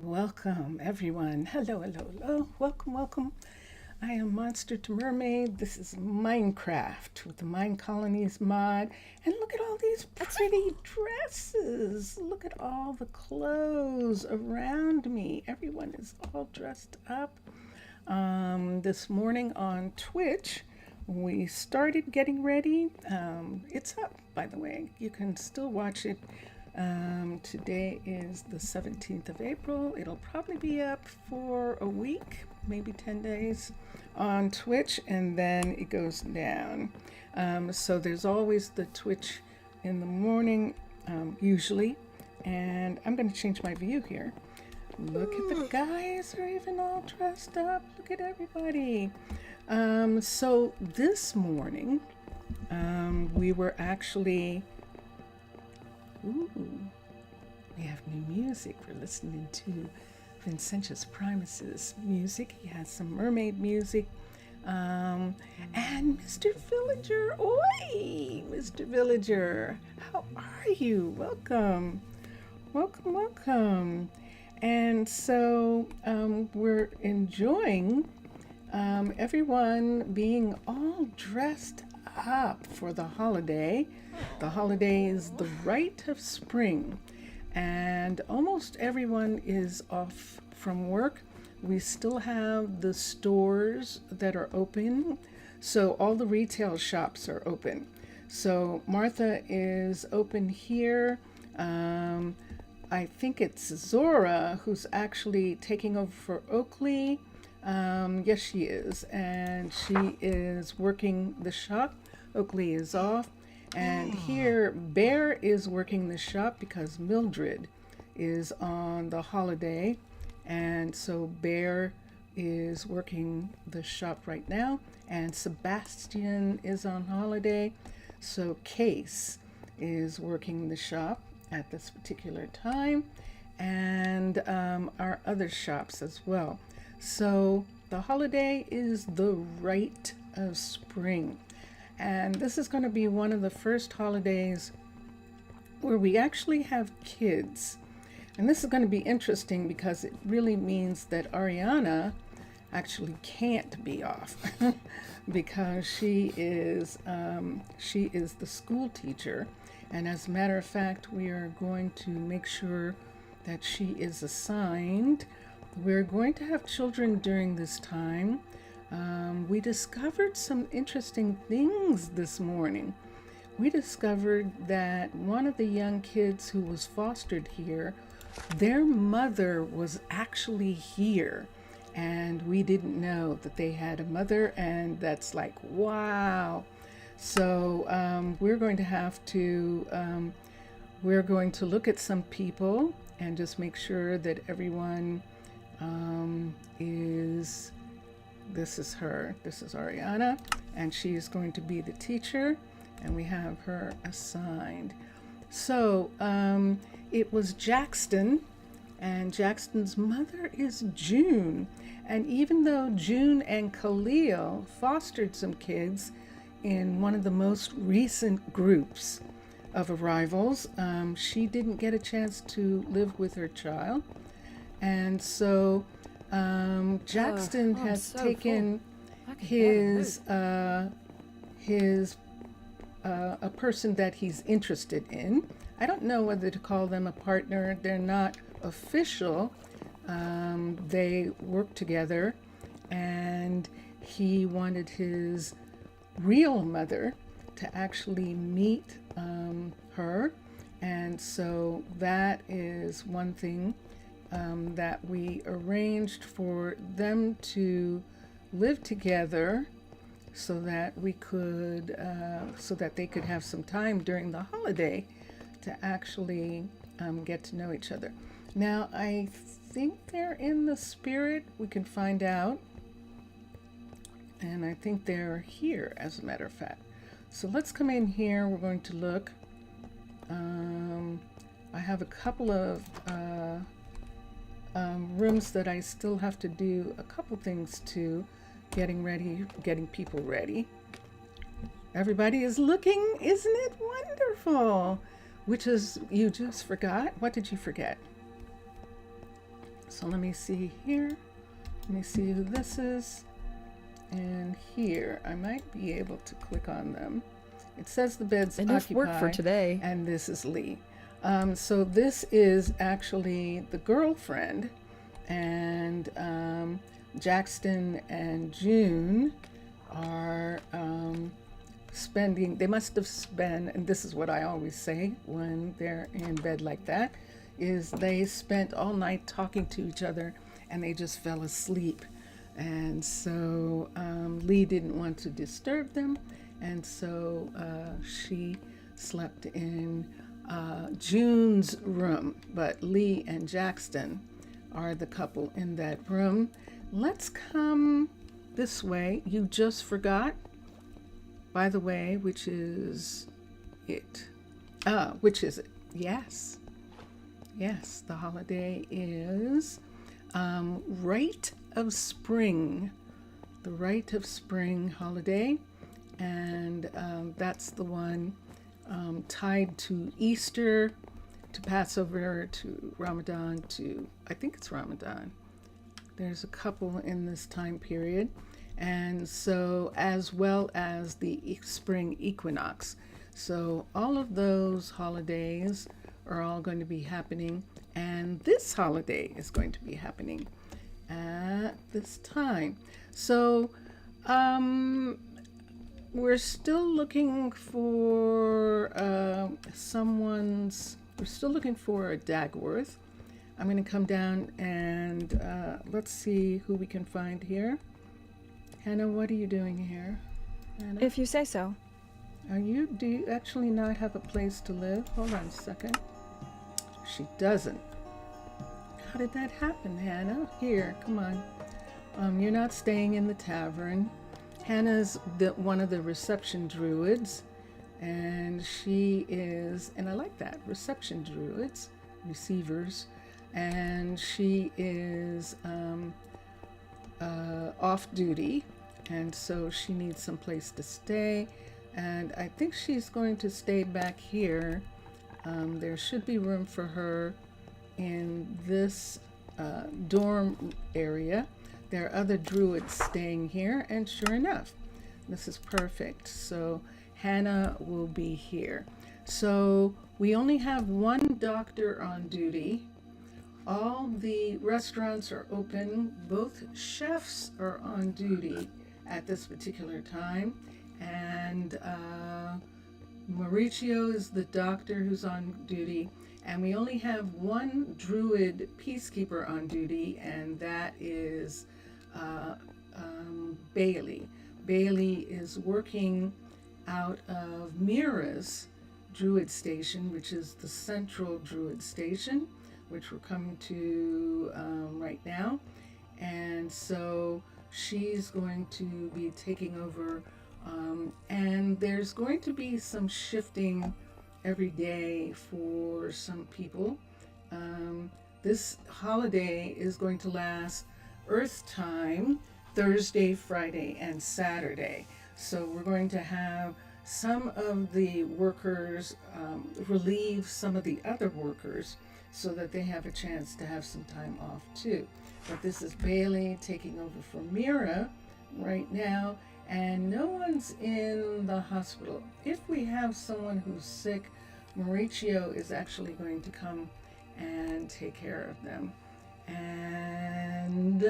Welcome, everyone. Hello, hello, hello. Welcome, welcome. I am Monster to Mermaid. This is Minecraft with the Minecolonies mod. And look at all these pretty dresses. Look at all the clothes around me. Everyone is all dressed up. This morning on Twitch, we started getting ready. It's up, by the way. You can still watch it. Today is the 17th of April. It'll probably be up for a week, maybe 10 days on Twitch, and then it goes down. So there's always the Twitch in the morning, usually, and I'm going to change my view here. Look at the guys are even all dressed up. Look at everybody. So this morning, we were actually... Ooh, we have new music. We're listening to Vincentius Primus's music. He has some mermaid music. And Mr. Villager, oi! Mr. Villager, how are you? Welcome. Welcome, welcome. And so we're enjoying everyone being all dressed up for the holiday. The holiday is the Rite of Spring, and almost everyone is off from work. We still have the stores that are open, so all the retail shops are open. So Martha is open here. I think it's Zora who's actually taking over for Oakley. Yes, she is, and she is working the shop. Oakley is off. And here, Bear is working the shop because Mildred is on the holiday. And so Bear is working the shop right now. And Sebastian is on holiday. So Case is working the shop at this particular time. And our other shops as well. So the holiday is the Rite of Spring. And this is going to be one of the first holidays where we actually have kids. And this is going to be interesting because it really means that Ariana actually can't be off because she is the school teacher. And as a matter of fact, we are going to make sure that she is assigned. We're going to have children during this time. We discovered some interesting things this morning. We discovered that one of the young kids who was fostered here, their mother was actually here. And we didn't know that they had a mother, and that's like, wow. So we're going to look at some people and just make sure that everyone is... This is her. This is Ariana, and she is going to be the teacher, and we have her assigned. So it was Jackson, and Jackson's mother is June. And even though June and Khalil fostered some kids in one of the most recent groups of arrivals, she didn't get a chance to live with her child. And so Jackson has taken a person that he's interested in. I don't know whether to call them a partner. They're not official. They work together, and he wanted his real mother to actually meet her. And so that is one thing that we arranged for them to live together so that we could, so that they could have some time during the holiday to actually get to know each other. Now, I think they're in the spirit. We can find out. And I think they're here, as a matter of fact. So let's come in here. We're going to look. I have a couple of rooms that I still have to do a couple things to, getting people ready. Everybody is looking, isn't it wonderful? Which is, you just forgot? What did you forget? So let me see here. Let me see who this is. And here, I might be able to click on them. It says the bed's Enough occupied. work for today. And this is Lee. So this is actually the girlfriend. And Jackson and June are they must have spent, and this is what I always say when they're in bed like that, is they spent all night talking to each other and they just fell asleep. And so Lee didn't want to disturb them, and so she slept in June's room. But Lee and Jackson are the couple in that room. Let's come this way. You just forgot, by the way, which is it? Which is it? Yes. Yes, the holiday is Rite of Spring. The Rite of Spring holiday. And that's the one tied to Easter, to Passover, to Ramadan, I think it's Ramadan. There's a couple in this time period. And so, as well as the spring equinox. So all of those holidays are all going to be happening. And this holiday is going to be happening at this time. So we're still looking for we're still looking for a Dagworth. I'm going to come down and let's see who we can find here. Hannah, what are you doing here? Hannah? If you say so. Do you actually not have a place to live? Hold on a second. She doesn't. How did that happen, Hannah? Here, come on. You're not staying in the tavern. Hannah's one of the reception druids, and she is, and I like that, reception druids, receivers, and she is off duty, and so she needs some place to stay, and I think she's going to stay back here. There should be room for her in this dorm area. There are other druids staying here, and sure enough, this is perfect. So Hannah will be here. So we only have one doctor on duty. All the restaurants are open. Both chefs are on duty at this particular time. And Mauricio is the doctor who's on duty. And we only have one druid peacekeeper on duty, and that is Bailey. Bailey is working out of Mira's druid station, which is the central druid station, which we're coming to right now. And so she's going to be taking over, and there's going to be some shifting every day for some people. This holiday is going to last Earth time, Thursday, Friday, and Saturday. So we're going to have some of the workers relieve some of the other workers so that they have a chance to have some time off too. But this is Bailey taking over for Mira right now, and no one's in the hospital. If we have someone who's sick, Mauricio is actually going to come and take care of them. And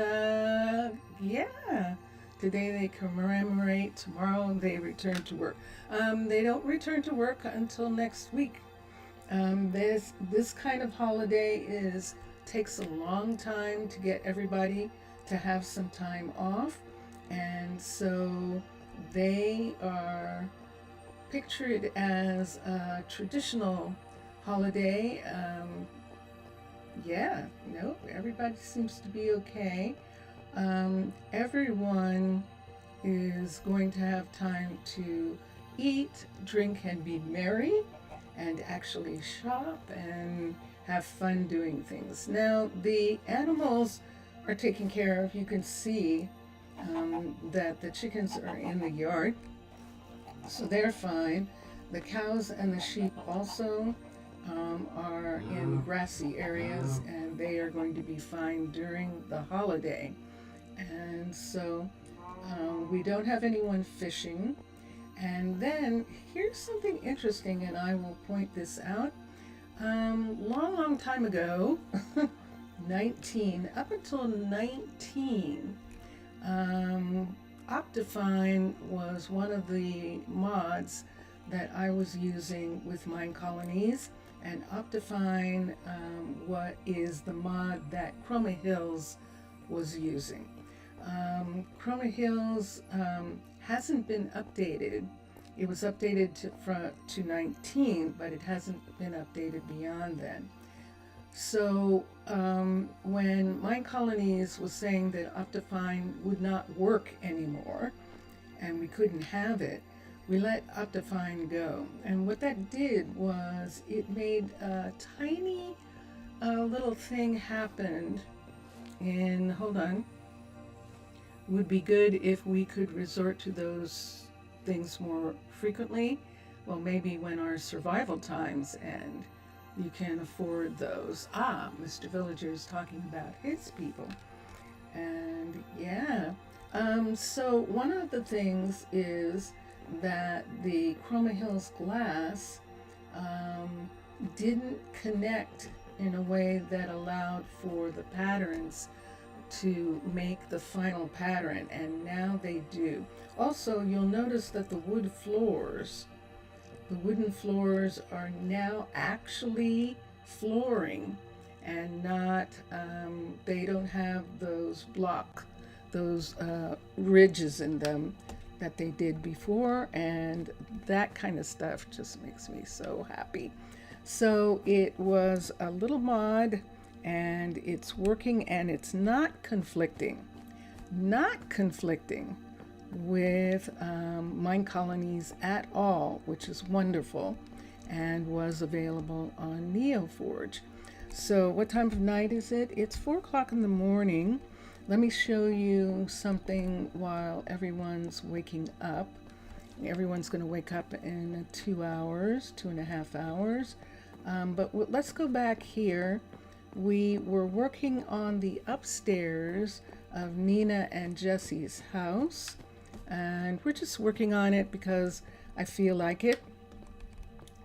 yeah, today they commemorate, tomorrow they return to work. They don't return to work until next week. This kind of holiday takes a long time to get everybody to have some time off, and so they are pictured as a traditional holiday. Everybody seems to be okay. Everyone is going to have time to eat, drink, and be merry, and actually shop and have fun doing things. Now, the animals are taken care of. You can see that the chickens are in the yard, so they're fine. The cows and the sheep also are in grassy areas, and they are going to be fine during the holiday. And so we don't have anyone fishing. And then here's something interesting, and I will point this out. Long time ago, 19, up until 19, Optifine was one of the mods that I was using with Minecolonies, and Optifine what is the mod that Chroma Hills was using. Chroma Hills hasn't been updated. It was updated to 19, but it hasn't been updated beyond then. So when Minecolonies was saying that Optifine would not work anymore and we couldn't have it, we let Optifine go. And what that did was it made a tiny little thing happen in, hold on, would be good if we could resort to those things more frequently. Well, maybe when our survival times end, you can afford those. Mr. Villager is talking about his people. And yeah, so one of the things is that the Chroma Hills glass didn't connect in a way that allowed for the patterns to make the final pattern, and now they do. Also, you'll notice that the wooden floors are now actually flooring and not, they don't have those ridges in them that they did before, and that kind of stuff just makes me so happy. So it was a little mod, and it's working, and it's not conflicting with Minecolonies at all, which is wonderful, and was available on NeoForge. So what time of night is it? It's 4 o'clock in the morning. Let me show you something while everyone's waking up. Everyone's going to wake up in 2 hours, 2.5 hours. But let's go back here. We were working on the upstairs of Nina and Jesse's house, and we're just working on it because I feel like it,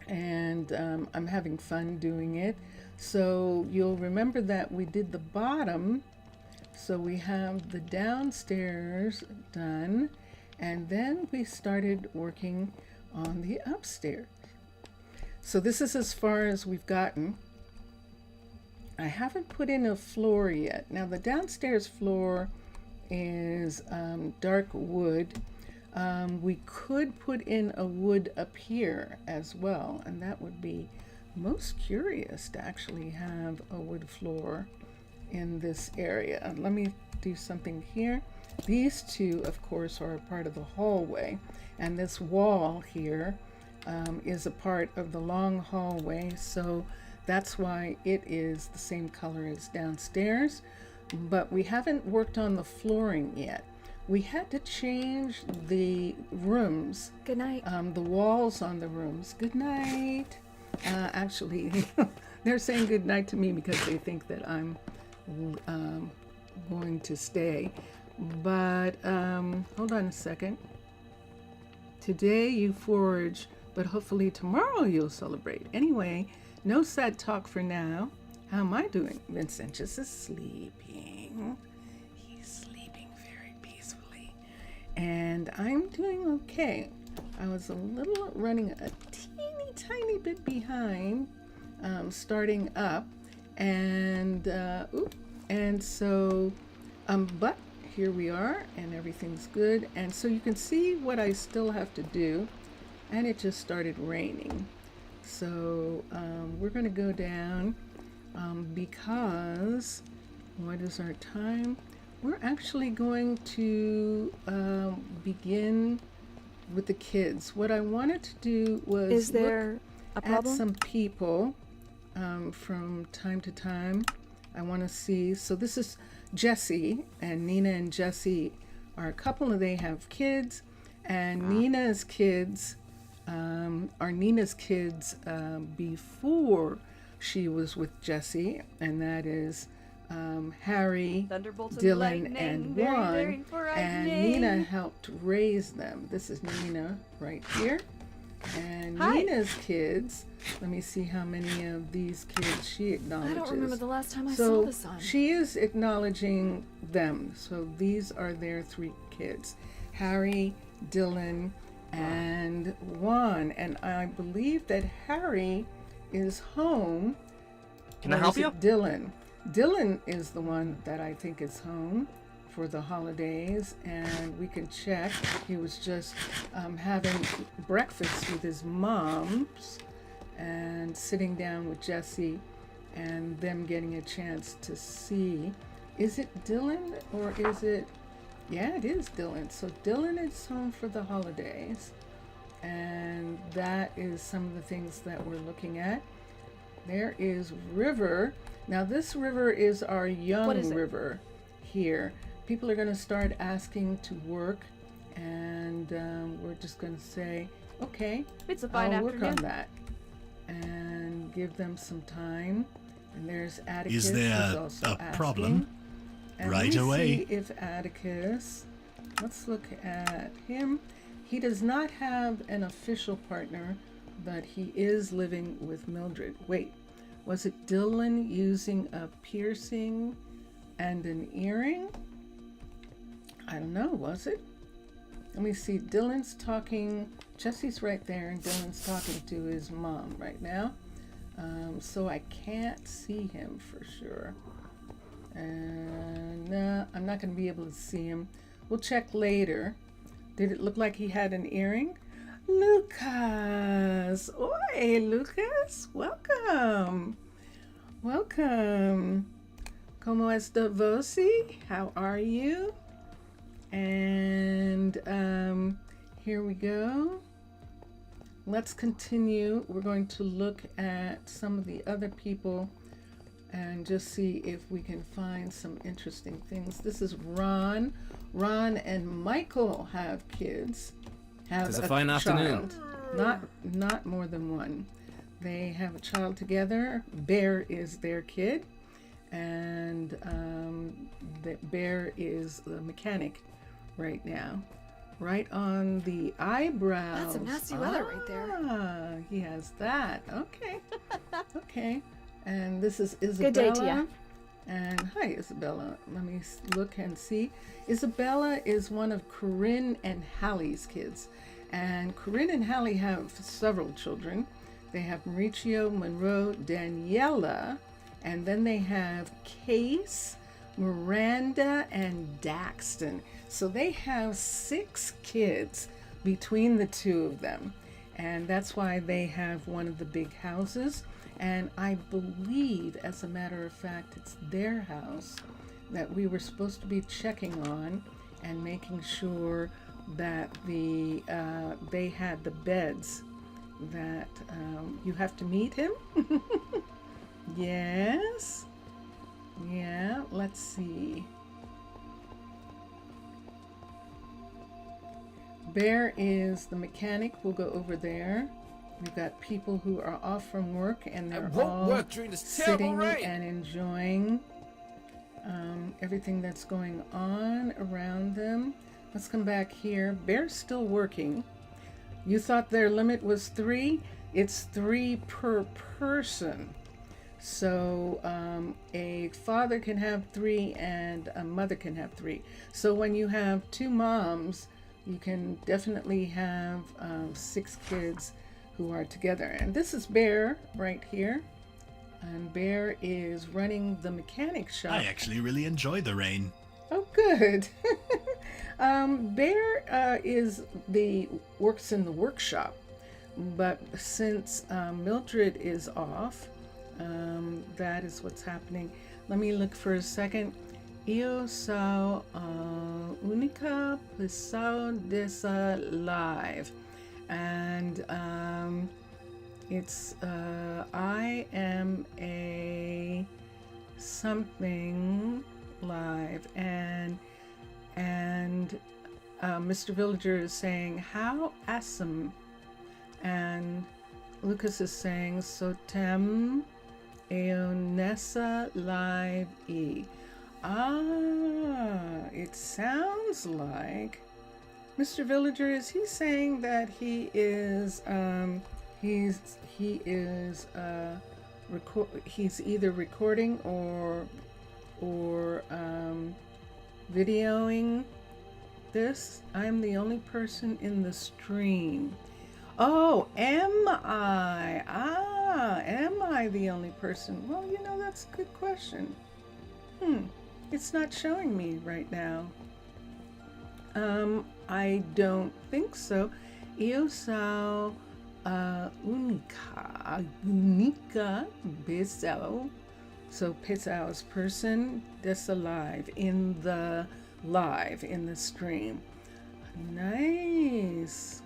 and I'm having fun doing it. So you'll remember that we did the bottom, so we have the downstairs done, and then we started working on the upstairs. So this is as far as we've gotten. I haven't put in a floor yet. Now the downstairs floor is dark wood. We could put in a wood up here as well, and that would be most curious to actually have a wood floor in this area. Let me do something here. These two, of course, are a part of the hallway, and this wall here is a part of the long hallway, so that's why it is the same color as downstairs. But we haven't worked on the flooring yet. We had to change the rooms. Good night. The walls on the rooms. Good night. Actually, they're saying good night to me because they think that I'm going to stay. But hold on a second. Today you forage, but hopefully tomorrow you'll celebrate. Anyway, no sad talk for now. How am I doing? Vincent just is sleeping. He's sleeping very peacefully. And I'm doing okay. I was running a teeny tiny bit behind starting up. And so, but here we are, and everything's good. And so you can see what I still have to do. And it just started raining. So we're going to go down because what is our time? We're actually going to begin with the kids. What I wanted to do was look at some people from time to time. I want to see. So this is Jesse, and Nina and Jesse are a couple, and they have kids. And Nina's kids are Nina's kids before she was with Jesse, and that is Harry, Dylan, and Juan, and Nina helped raise them. This is Nina right here. And Hi. Nina's kids, let me see how many of these kids she acknowledges. I don't remember the last time I saw the sun. She is acknowledging them. So these are their 3 kids, Harry, Dylan, and Juan. And I believe that Harry is home. Can I help you? Dylan. Dylan is the one that I think is home for the holidays, and we can check. He was just having breakfast with his moms and sitting down with Jesse and them getting a chance to see. Is it Dylan or is it? Yeah, it is Dylan. So Dylan is home for the holidays, and that is some of the things that we're looking at. There is River. Now this river is our young river here. People are going to start asking to work, and we're just going to say, okay, it's a fine I'll afternoon. work on that and give them some time. And there's Atticus. Is there also a problem? And right away. See if Atticus, let's look at him. He does not have an official partner, but he is living with Mildred. Wait, was it Dylan using a piercing and an earring? I don't know, was it? Let me see. Dylan's talking. Jesse's right there, and Dylan's talking to his mom right now. So I can't see him for sure. And no, I'm not going to be able to see him. We'll check later. Did it look like he had an earring? Lucas! Oi, Lucas! Welcome! Welcome! ¿Cómo está você? How are you? And here we go. Let's continue. We're going to look at some of the other people and just see if we can find some interesting things. This is Ron. Ron and Michael have kids. It's a fine afternoon. Not more than one. They have a child together. Bear is their kid, and Bear is the mechanic right now. Right on the eyebrows. That's some nasty weather right there. He has that. Okay. Okay. And this is Isabella. Good day to you. And hi, Isabella. Let me look and see. Isabella is one of Corinne and Hallie's kids. And Corinne and Hallie have several children. They have Mauricio, Monroe, Daniela, and then they have Case, Miranda, and Daxton. So they have 6 kids between the 2 of them. And that's why they have one of the big houses. And I believe, as a matter of fact, it's their house that we were supposed to be checking on and making sure that they had the beds that you have to meet him. Yes. Yeah, let's see. Bear is the mechanic. We'll go over there. We've got people who are off from work, and they're all sitting and enjoying everything that's going on around them. Let's come back here. Bear's still working. You thought their limit was 3? It's 3 per person. So a father can have 3 and a mother can have 3. So when you have 2 moms, you can definitely have 6 kids who are together. And this is Bear right here. And Bear is running the mechanic shop. I actually really enjoy the rain. Oh, good. Bear works in the workshop, but since Mildred is off, that is what's happening. Let me look for a second. Eu sou a única pessoa dessa live, and it's I am a something live, and Mr. Villager is saying how awesome And Lucas is saying, Sotem Eonessa Live E. It sounds like Mr. Villager, is he saying that he is he's either recording or videoing this? I'm the only person in the stream. Oh, am I? Am I the only person? Well, that's a good question. It's not showing me right now. I don't think so. Eu sou única pessoa. So pessoa is person, dessa live, in the stream. Nice.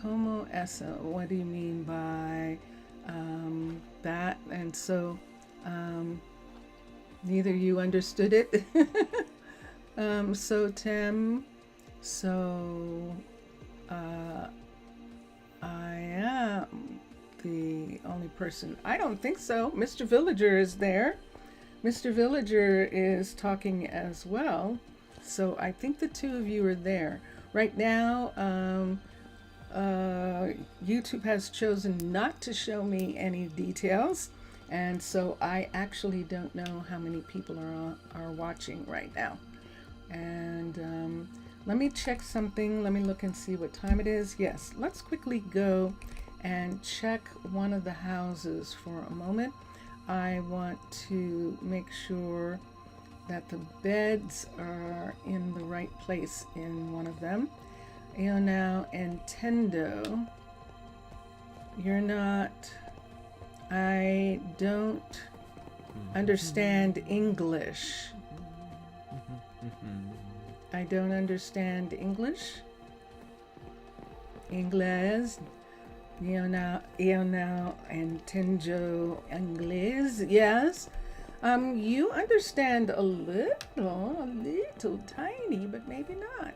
Como essa? What do you mean by that? And so neither you understood it. So I am the only person. I don't think so. Mr. Villager is there. Mr. Villager is talking as well. So I think the two of you are there. Right now, YouTube has chosen not to show me any details. And so I actually don't know how many people are watching right now. And let me check something. Let me look and see what time it is. Yes, let's quickly go and check one of the houses for a moment. I want to make sure that the beds are in the right place in one of them. Now, Nintendo, you're not... I don't understand English. I don't understand English. Inglés. Eu não entendo inglês. Yes. You understand a little tiny, but maybe not.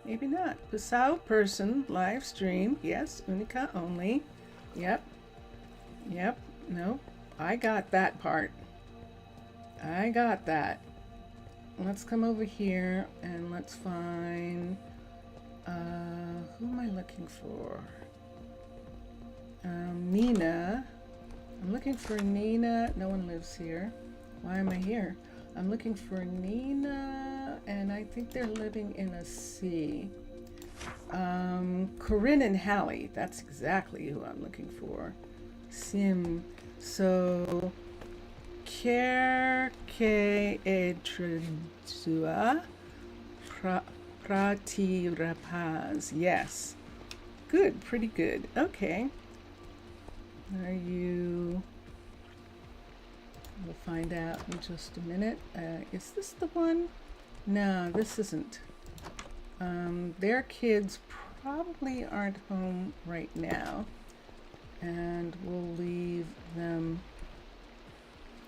Maybe not. Pessoa, person, live stream. Yes. Única only. Yep. No. I got that part. I got that. Let's come over here and let's find, who am I looking for? Nina. I'm looking for Nina. No one lives here. Why am I here? I'm looking for Nina, and I think they're living in a C. Corinne and Hallie. That's exactly who I'm looking for. Sim. So, quer que sua prati rapaz. Yes. Good, pretty good. Okay. Are you... We'll find out in just a minute. Is this the one? No, this isn't. Their kids probably aren't home right now. And we'll leave them.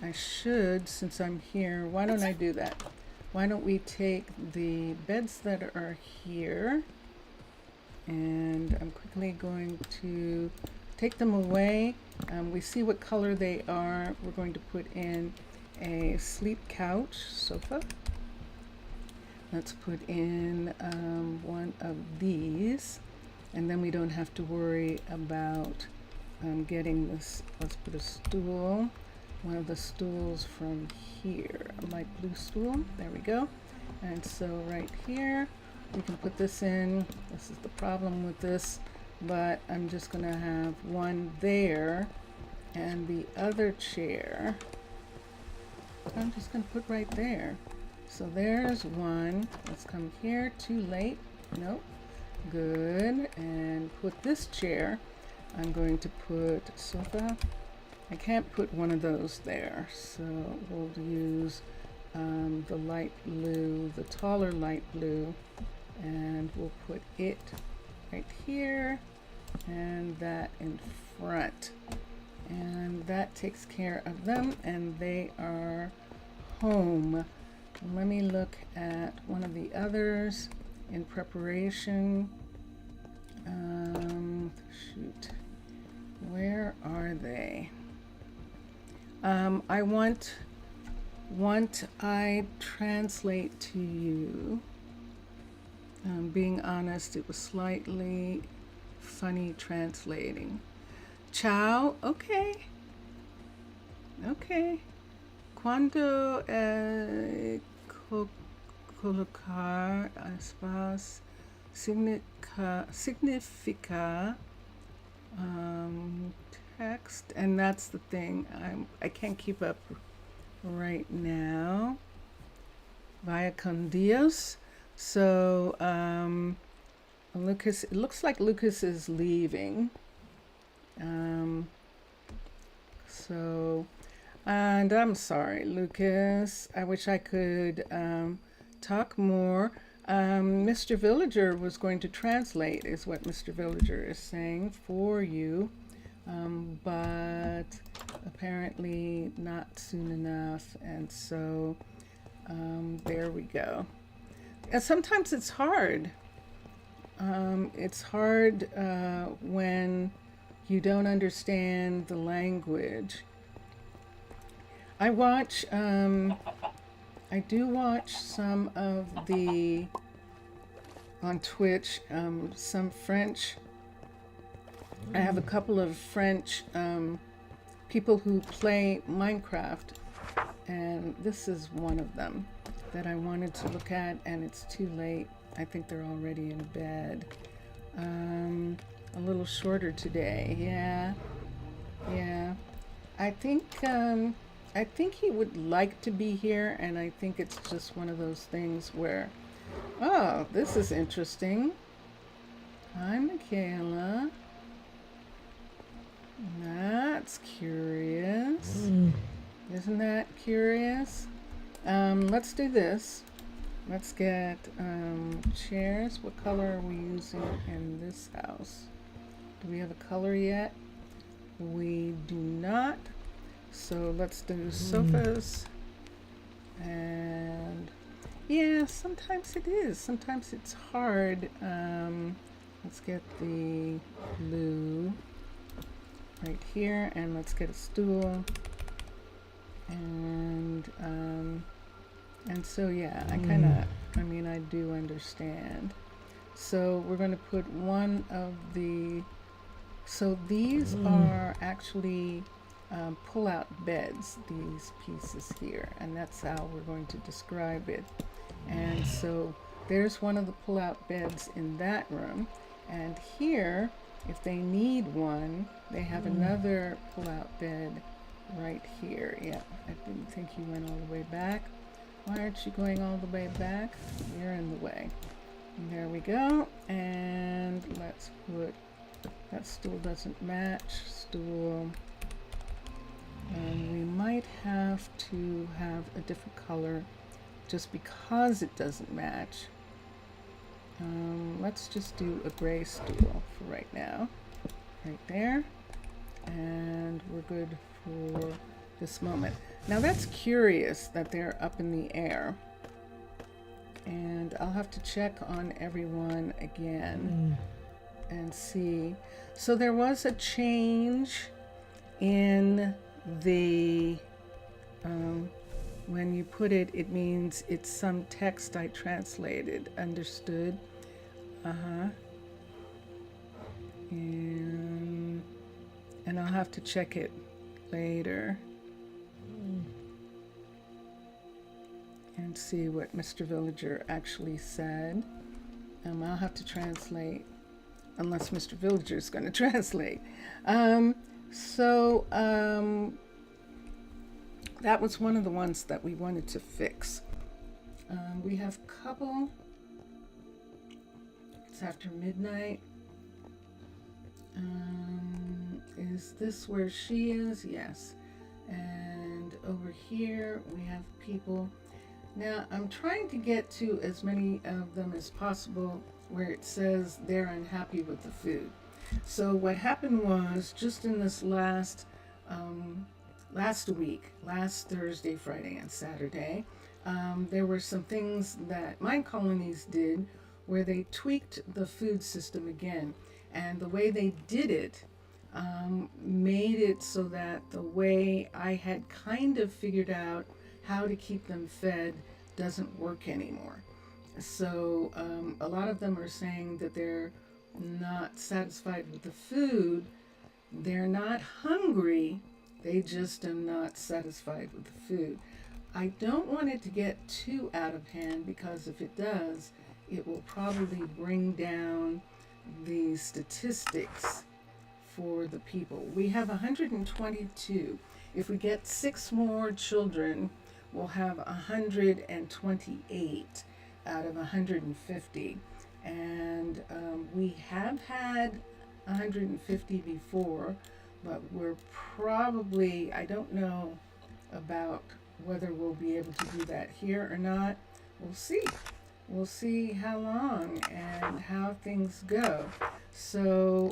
I should, since I'm here, why don't I do that? Why don't we take the beds that are here, and I'm quickly going to take them away. We see what color they are. We're going to put in a sleep couch sofa. Let's put in one of these, and then we don't have to worry about getting this. Let's put a stool, one of the stools from here, a light blue stool. There we go. And so right here, we can put this in. This is the problem with this, but I'm just gonna have one there, and the other chair, I'm just gonna put right there. So there's one. Let's come here. Too late. Nope. Good. And put this chair. I'm going to put sofa. I can't put one of those there, so we'll use the light blue, the taller light blue, and we'll put it right here and that in front. And that takes care of them, and they are home. Let me look at one of the others in preparation. Shoot. I want I translate to you. Being honest, it was slightly funny translating. Ciao, okay. Okay. Quando colocar aspas significa text, and that's the thing. I can't keep up right now. Vaya con Dios. So Lucas, it looks like Lucas is leaving. And I'm sorry, Lucas. I wish I could talk more. Mr. Villager was going to translate, is what Mr. Villager is saying for you, but apparently not soon enough, and so there we go. And sometimes it's hard. It's hard when you don't understand the language. I do watch some of the, on Twitch, some French. I have a couple of French people who play Minecraft, and this is one of them that I wanted to look at, and it's too late. I think they're already in bed. A little shorter today, yeah. I think he would like to be here, and I think it's just one of those things where, oh, this is interesting. Hi, Michaela. That's curious. Isn't that curious? Let's do this. Let's get chairs. What color are we using in this house? Do we have a color yet? We do not. So let's do sofas. And yeah, sometimes it is. Sometimes it's hard. Let's get the blue right here, and let's get a stool. And so yeah, I do understand. So we're going to put one of the, so these are actually pull-out beds, these pieces here, and that's how we're going to describe it. And so there's one of the pull-out beds in that room, and here, if they need one, they have another pull-out bed right here. Yeah, I didn't think you went all the way back. Why aren't you going all the way back? You're in the way. And there we go. And let's put, that stool doesn't match. Stool. And we might have to have a different color just because it doesn't match. Let's just do a gray stool for right now. Right there. And we're good for this moment. Now that's curious that they're up in the air. And I'll have to check on everyone again and see. So there was a change in the, when you put it, it means it's some text I translated. Understood? And I'll have to check it later and see what Mr. Villager actually said. I'll have to translate unless Mr. Villager is going to translate. That was one of the ones that we wanted to fix. We have couple. It's after midnight. Is this where she is? Yes. And over here we have people. Now I'm trying to get to as many of them as possible where it says they're unhappy with the food. So what happened was, just in this last week, last Thursday, Friday, and Saturday, there were some things that Minecolonies did where they tweaked the food system again. And the way they did it made it so that the way I had kind of figured out how to keep them fed doesn't work anymore. So a lot of them are saying that they're not satisfied with the food. They're not hungry, they just are not satisfied with the food. I don't want it to get too out of hand, because if it does, it will probably bring down the statistics for the people. We have 122. If we get 6 more children, we'll have 128 out of 150. And we have had 150 before, but we're probably, I don't know about whether we'll be able to do that here or not. We'll see. We'll see how long and how things go. So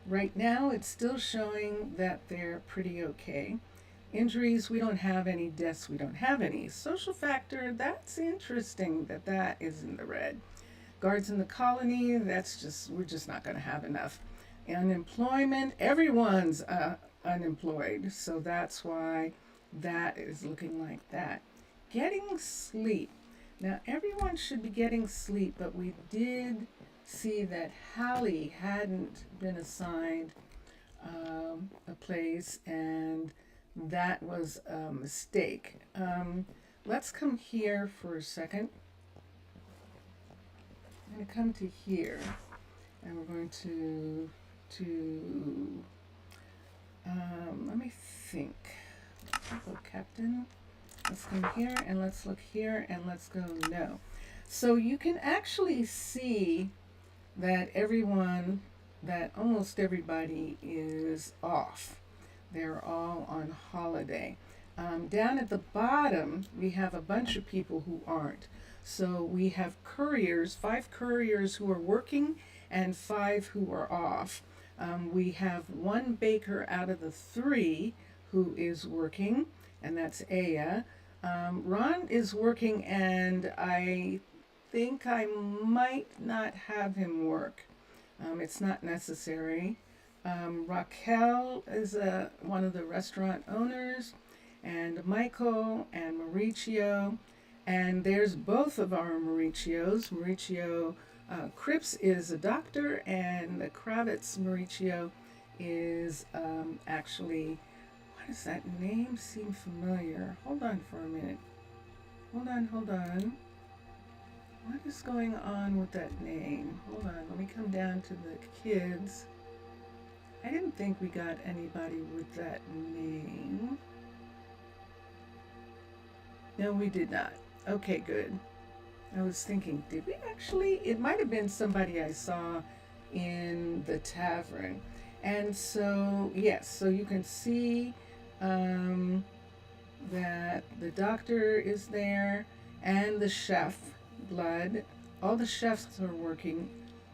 right now it's still showing that they're pretty okay. Injuries, we don't have any. Deaths, we don't have any. Social factor, that's interesting that is in the red. Guards in the colony, we're just not going to have enough. Unemployment, everyone's unemployed, so that's why that is looking like that. Getting sleep. Now, everyone should be getting sleep, but we did see that Hallie hadn't been assigned a place, and that was a mistake. Let's come here for a second. I'm going to come to here, and we're going to let me think. Go Captain. Let's come here, and let's look here, and let's go no. So you can actually see that almost everybody is off. They're all on holiday. Down at the bottom, we have a bunch of people who aren't. So we have couriers, 5 couriers who are working and 5 who are off. We have 1 baker out of the 3 who is working, and that's Aya. Ron is working, and I think I might not have him work. It's not necessary. Raquel is one of the restaurant owners, and Michael and Mauricio. And there's both of our Mauricios. Mauricio Cripps is a doctor, and the Kravitz Mauricio is actually, what does that name seem familiar? Hold on for a minute. Hold on. What is going on with that name? Hold on, let me come down to the kids. I didn't think we got anybody with that name. No, we did not. Okay, good. I was thinking, did we actually? It might have been somebody I saw in the tavern. And so, yes, so you can see that the doctor is there, and the chef, Blood. All the chefs are working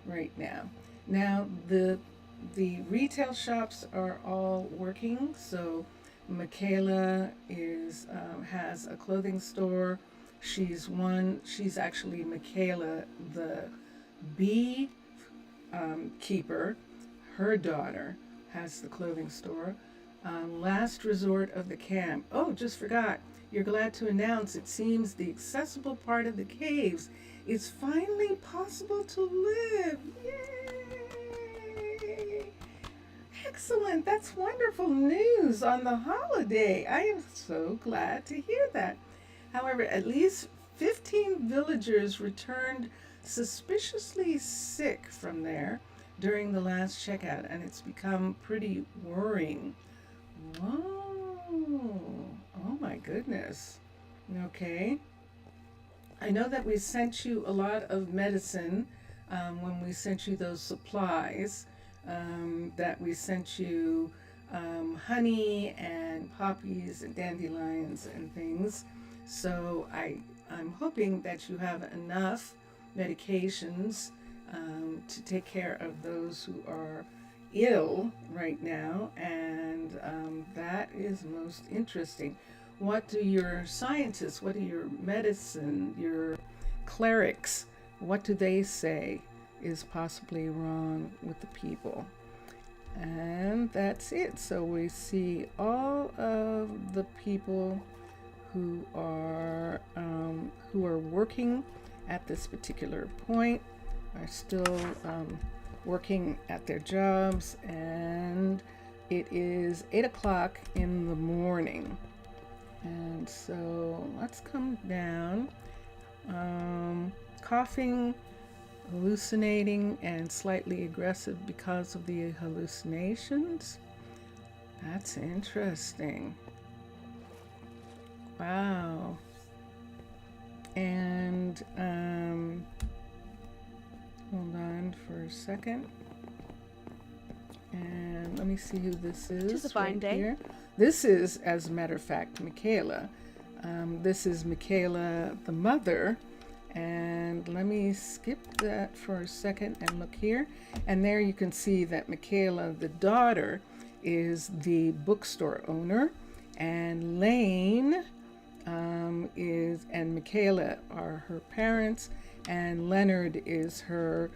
right now. Now, the retail shops are all working. So Michaela has a clothing store. She's actually Michaela, the bee keeper. Her daughter has the clothing store. Last resort of the camp. Oh, just forgot. You're glad to announce it seems the accessible part of the caves is finally possible to live. Yay! Excellent. That's wonderful news on the holiday. I am so glad to hear that. However, at least 15 villagers returned suspiciously sick from there during the last checkout, and it's become pretty worrying. Whoa. Oh my goodness. Okay. I know that we sent you a lot of medicine when we sent you those supplies, that we sent you honey and poppies and dandelions and things. So I'm hoping that you have enough medications to take care of those who are ill right now, and that is most interesting. What do your scientists, what do your medicine, your clerics, what do they say is possibly wrong with the people? And that's it. So we see all of the people who are working at this particular point are still working at their jobs, and it is 8 o'clock in the morning. And so let's come down. Coughing, hallucinating, and slightly aggressive because of the hallucinations. That's interesting. Wow. And hold on for a second. And let me see who this is. It's a fine day. Here. This is, as a matter of fact, Michaela. This is Michaela, the mother. And let me skip that for a second and look here. And there you can see that Michaela, the daughter, is the bookstore owner. And Lane and Michaela are her parents. And Leonard is her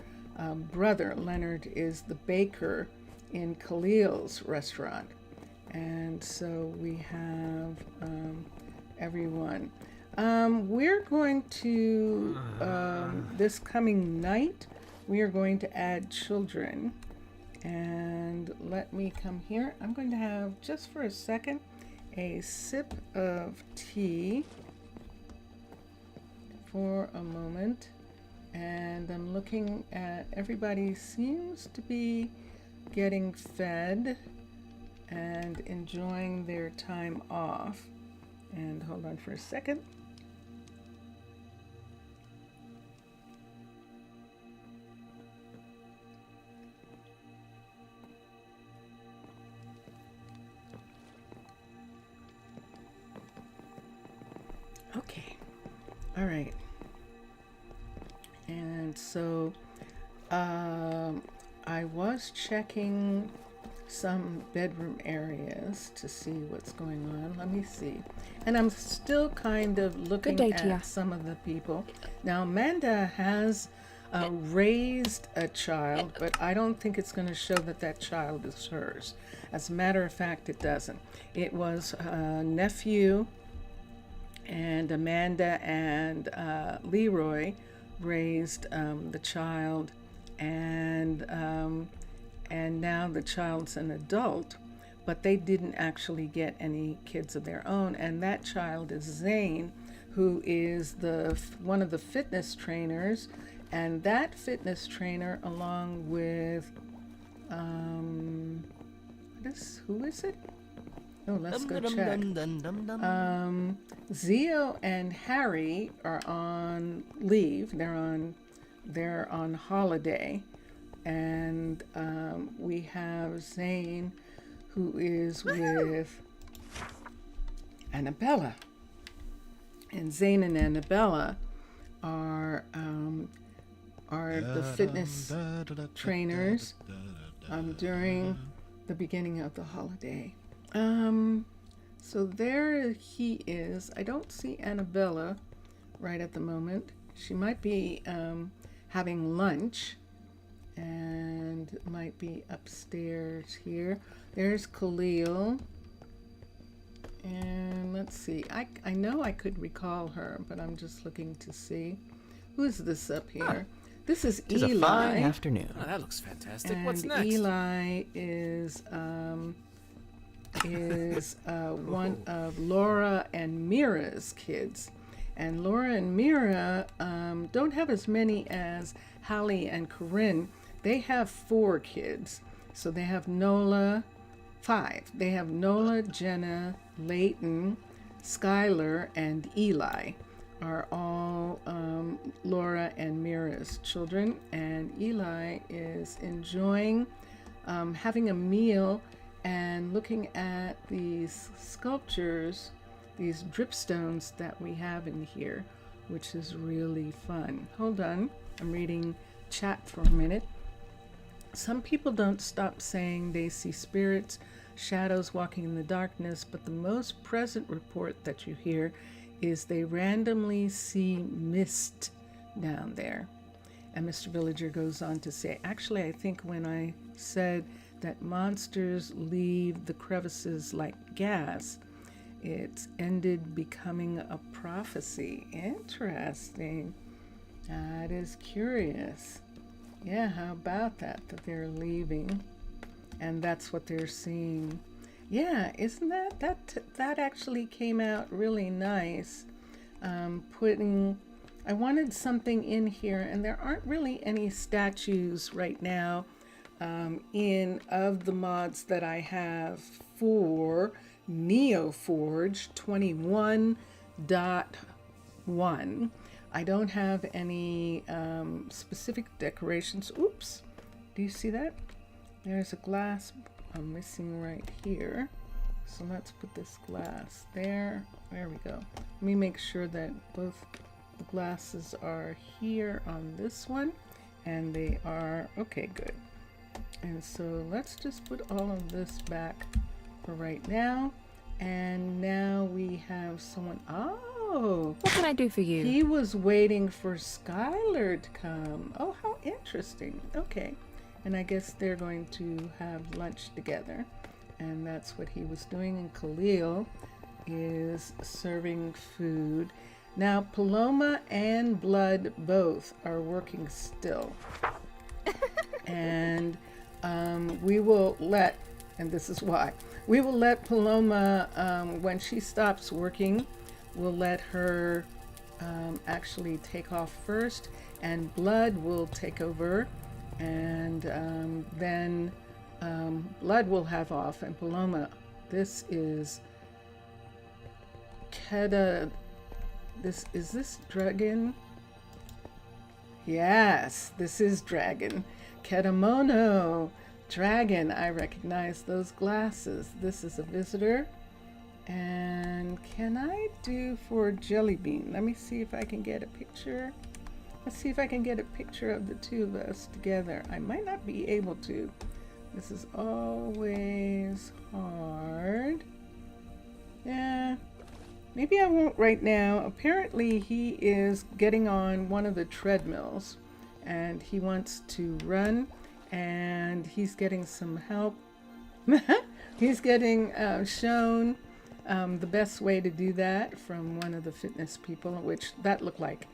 brother. Leonard is the baker in Khalil's restaurant. And so we have everyone. We're going to, this coming night, we are going to add children. And let me come here. I'm going to have, just for a second, a sip of tea for a moment. And I'm looking at, everybody seems to be getting fed and enjoying their time off. And hold on for a second. Okay. All right. And so I was checking some bedroom areas to see what's going on. Let me see. And I'm still kind of looking at some of the people. Now, Amanda has raised a child, but I don't think it's going to show that that child is hers. As a matter of fact, it doesn't. It was a nephew, and Amanda and Leroy raised the child, and now the child's an adult, but they didn't actually get any kids of their own. And that child is Zane, who is one of the fitness trainers, and that fitness trainer, along with who is it? Oh, let's go check. Zio and Harry are on leave. They're on holiday. And we have Zane, who is with Annabella. And Zane and Annabella are the fitness trainers during the beginning of the holiday. So there he is. I don't see Annabella right at the moment. She might be having lunch and might be upstairs here. There's Khalil. And let's see. I know I could recall her, but I'm just looking to see. Who is this up here? This is Eli. It's a fine afternoon. Oh, that looks fantastic. And what's next? Eli is one of Laura and Mira's kids. And Laura and Mira don't have as many as Hallie and Corinne. They have 4 kids. So they have Nola, 5. They have Nola, Jenna, Layton, Skylar, and Eli are all Laura and Mira's children. And Eli is enjoying having a meal and looking at these sculptures, these dripstones that we have in here, which is really fun. Hold on, I'm reading chat for a minute. Some people don't stop saying they see spirits, shadows walking in the darkness, but the most present report that you hear is they randomly see mist down there. And Mr. Villager goes on to say, actually, I think when I said that monsters leave the crevices like gas. It's ended becoming a prophecy. Interesting. That is curious. Yeah, how about that they're leaving? And that's what they're seeing. Yeah, isn't that actually came out really nice. I wanted something in here, and there aren't really any statues right now of the mods that I have for NeoForge 21.1. I don't have any specific decorations. Oops, do you see that? There's a glass I'm missing right here. So let's put this glass there. There we go. Let me make sure that both the glasses are here on this one, and they are okay, good. And so let's just put all of this back for right now. And now we have someone. Oh, What can I do for you? he was waiting for Skylar to come. Oh, how interesting. Okay. And I guess they're going to have lunch together. And that's what he was doing. And Khalil is serving food. Now, Paloma and Blood both are working still. And we will let, and this is why, we will let Paloma, when she stops working, we'll let her actually take off first, and Blood will take over, and then Blood will have off, and Paloma, this is Keda. Is this Dragon? Yes, this is Dragon. Kedamono. Dragon, I recognize those glasses. This is a visitor. And can I do for Jellybean? Let me see if I can get a picture. Let's see if I can get a picture of the two of us together. I might not be able to. This is always hard. Yeah. Maybe I won't right now. Apparently he is getting on one of the treadmills and he wants to run, and he's getting some help. He's getting shown the best way to do that from one of the fitness people, which that looked like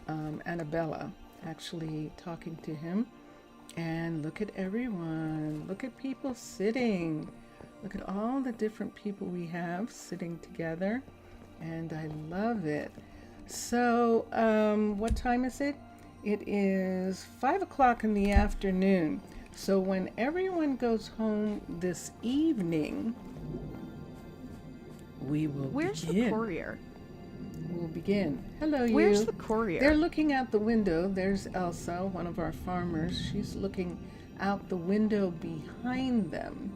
Annabella actually talking to him. And look at everyone. Look at people sitting. Look at all the different people we have sitting together. And I love it. So, what time is it? It is 5 o'clock in the afternoon. So when everyone goes home this evening, we will Where's begin. the courier? We'll begin. Hello, you. Where's the courier? They're looking out the window. There's Elsa, one of our farmers. She's looking out the window behind them.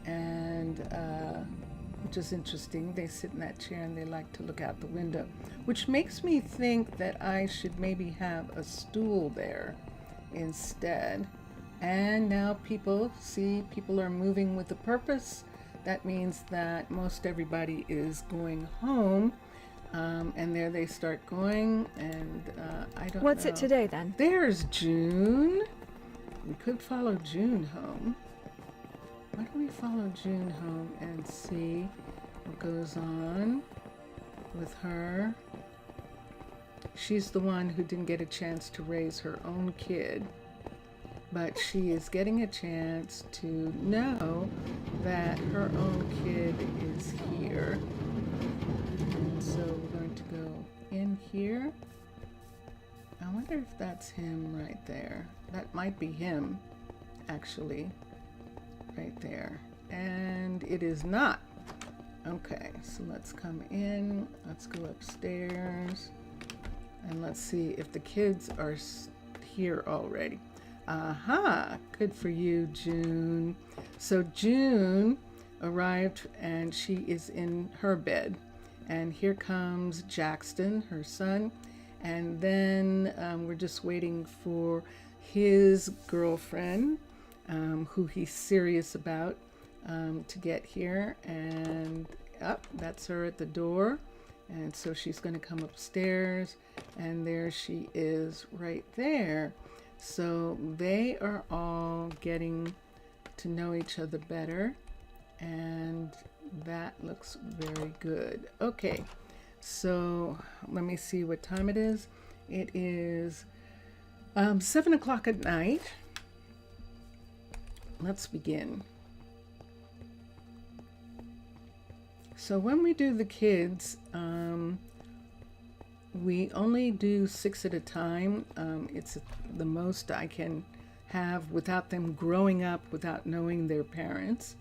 And, which is interesting. They sit in that chair and they like to look out the window, which makes me think that I should maybe have a stool there instead. And now people are moving with a purpose. That means that most everybody is going home. And there they start going, and I don't know. What's it today then? There's June. We could follow June home. Why don't we follow June home and see what goes on with her? She's the one who didn't get a chance to raise her own kid, but she is getting a chance to know that her own kid is here. And so we're going to go in here. I wonder if that's him right there. That might be him, actually. Right there. And it is not. Okay, so let's come in. Let's go upstairs. And let's see if the kids are here already. Aha! Good for you, June. So June arrived and she is in her bed. And here comes Jackson, her son. And then we're just waiting for his girlfriend, who he's serious about, to get here. And that's her at the door. And so she's going to come upstairs, and there she is right there. So they are all getting to know each other better. And that looks very good. Okay, so let me see what time it is. It is 7 o'clock at night. Let's begin. So when we do the kids, we only do 6 at a time. It's the most I can have without them growing up, without knowing their parents.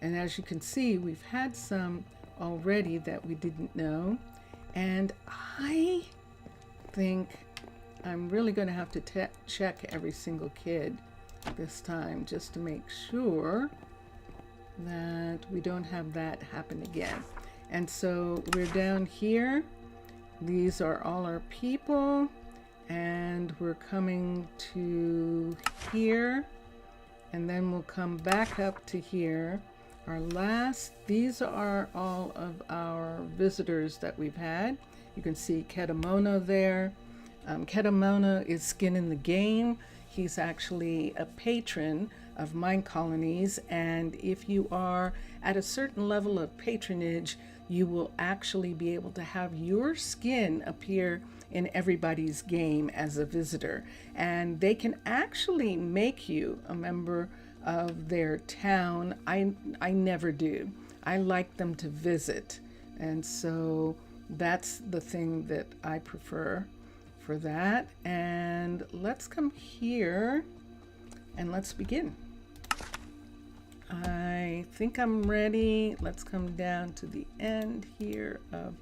And as you can see, we've had some already that we didn't know. And I think I'm really going to have to check every single kid this time just to make sure that we don't have that happen again. And so we're down here. These are all our people. And we're coming to here. And then we'll come back up to here. These are all of our visitors that we've had. You can see Ketamona there. Ketamona is skin in the game. He's actually a patron of Minecolonies, and if you are at a certain level of patronage, you will actually be able to have your skin appear in everybody's game as a visitor, and they can actually make you a member of their town. I never do. I like them to visit, and so that's the thing that I prefer for that. And let's come here and let's begin. I think I'm ready. Let's come down to the end here of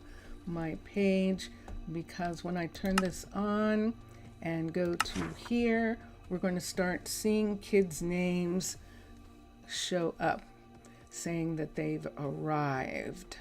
my page, because when I turn this on and go to here, we're going to start seeing kids' names show up saying that they've arrived.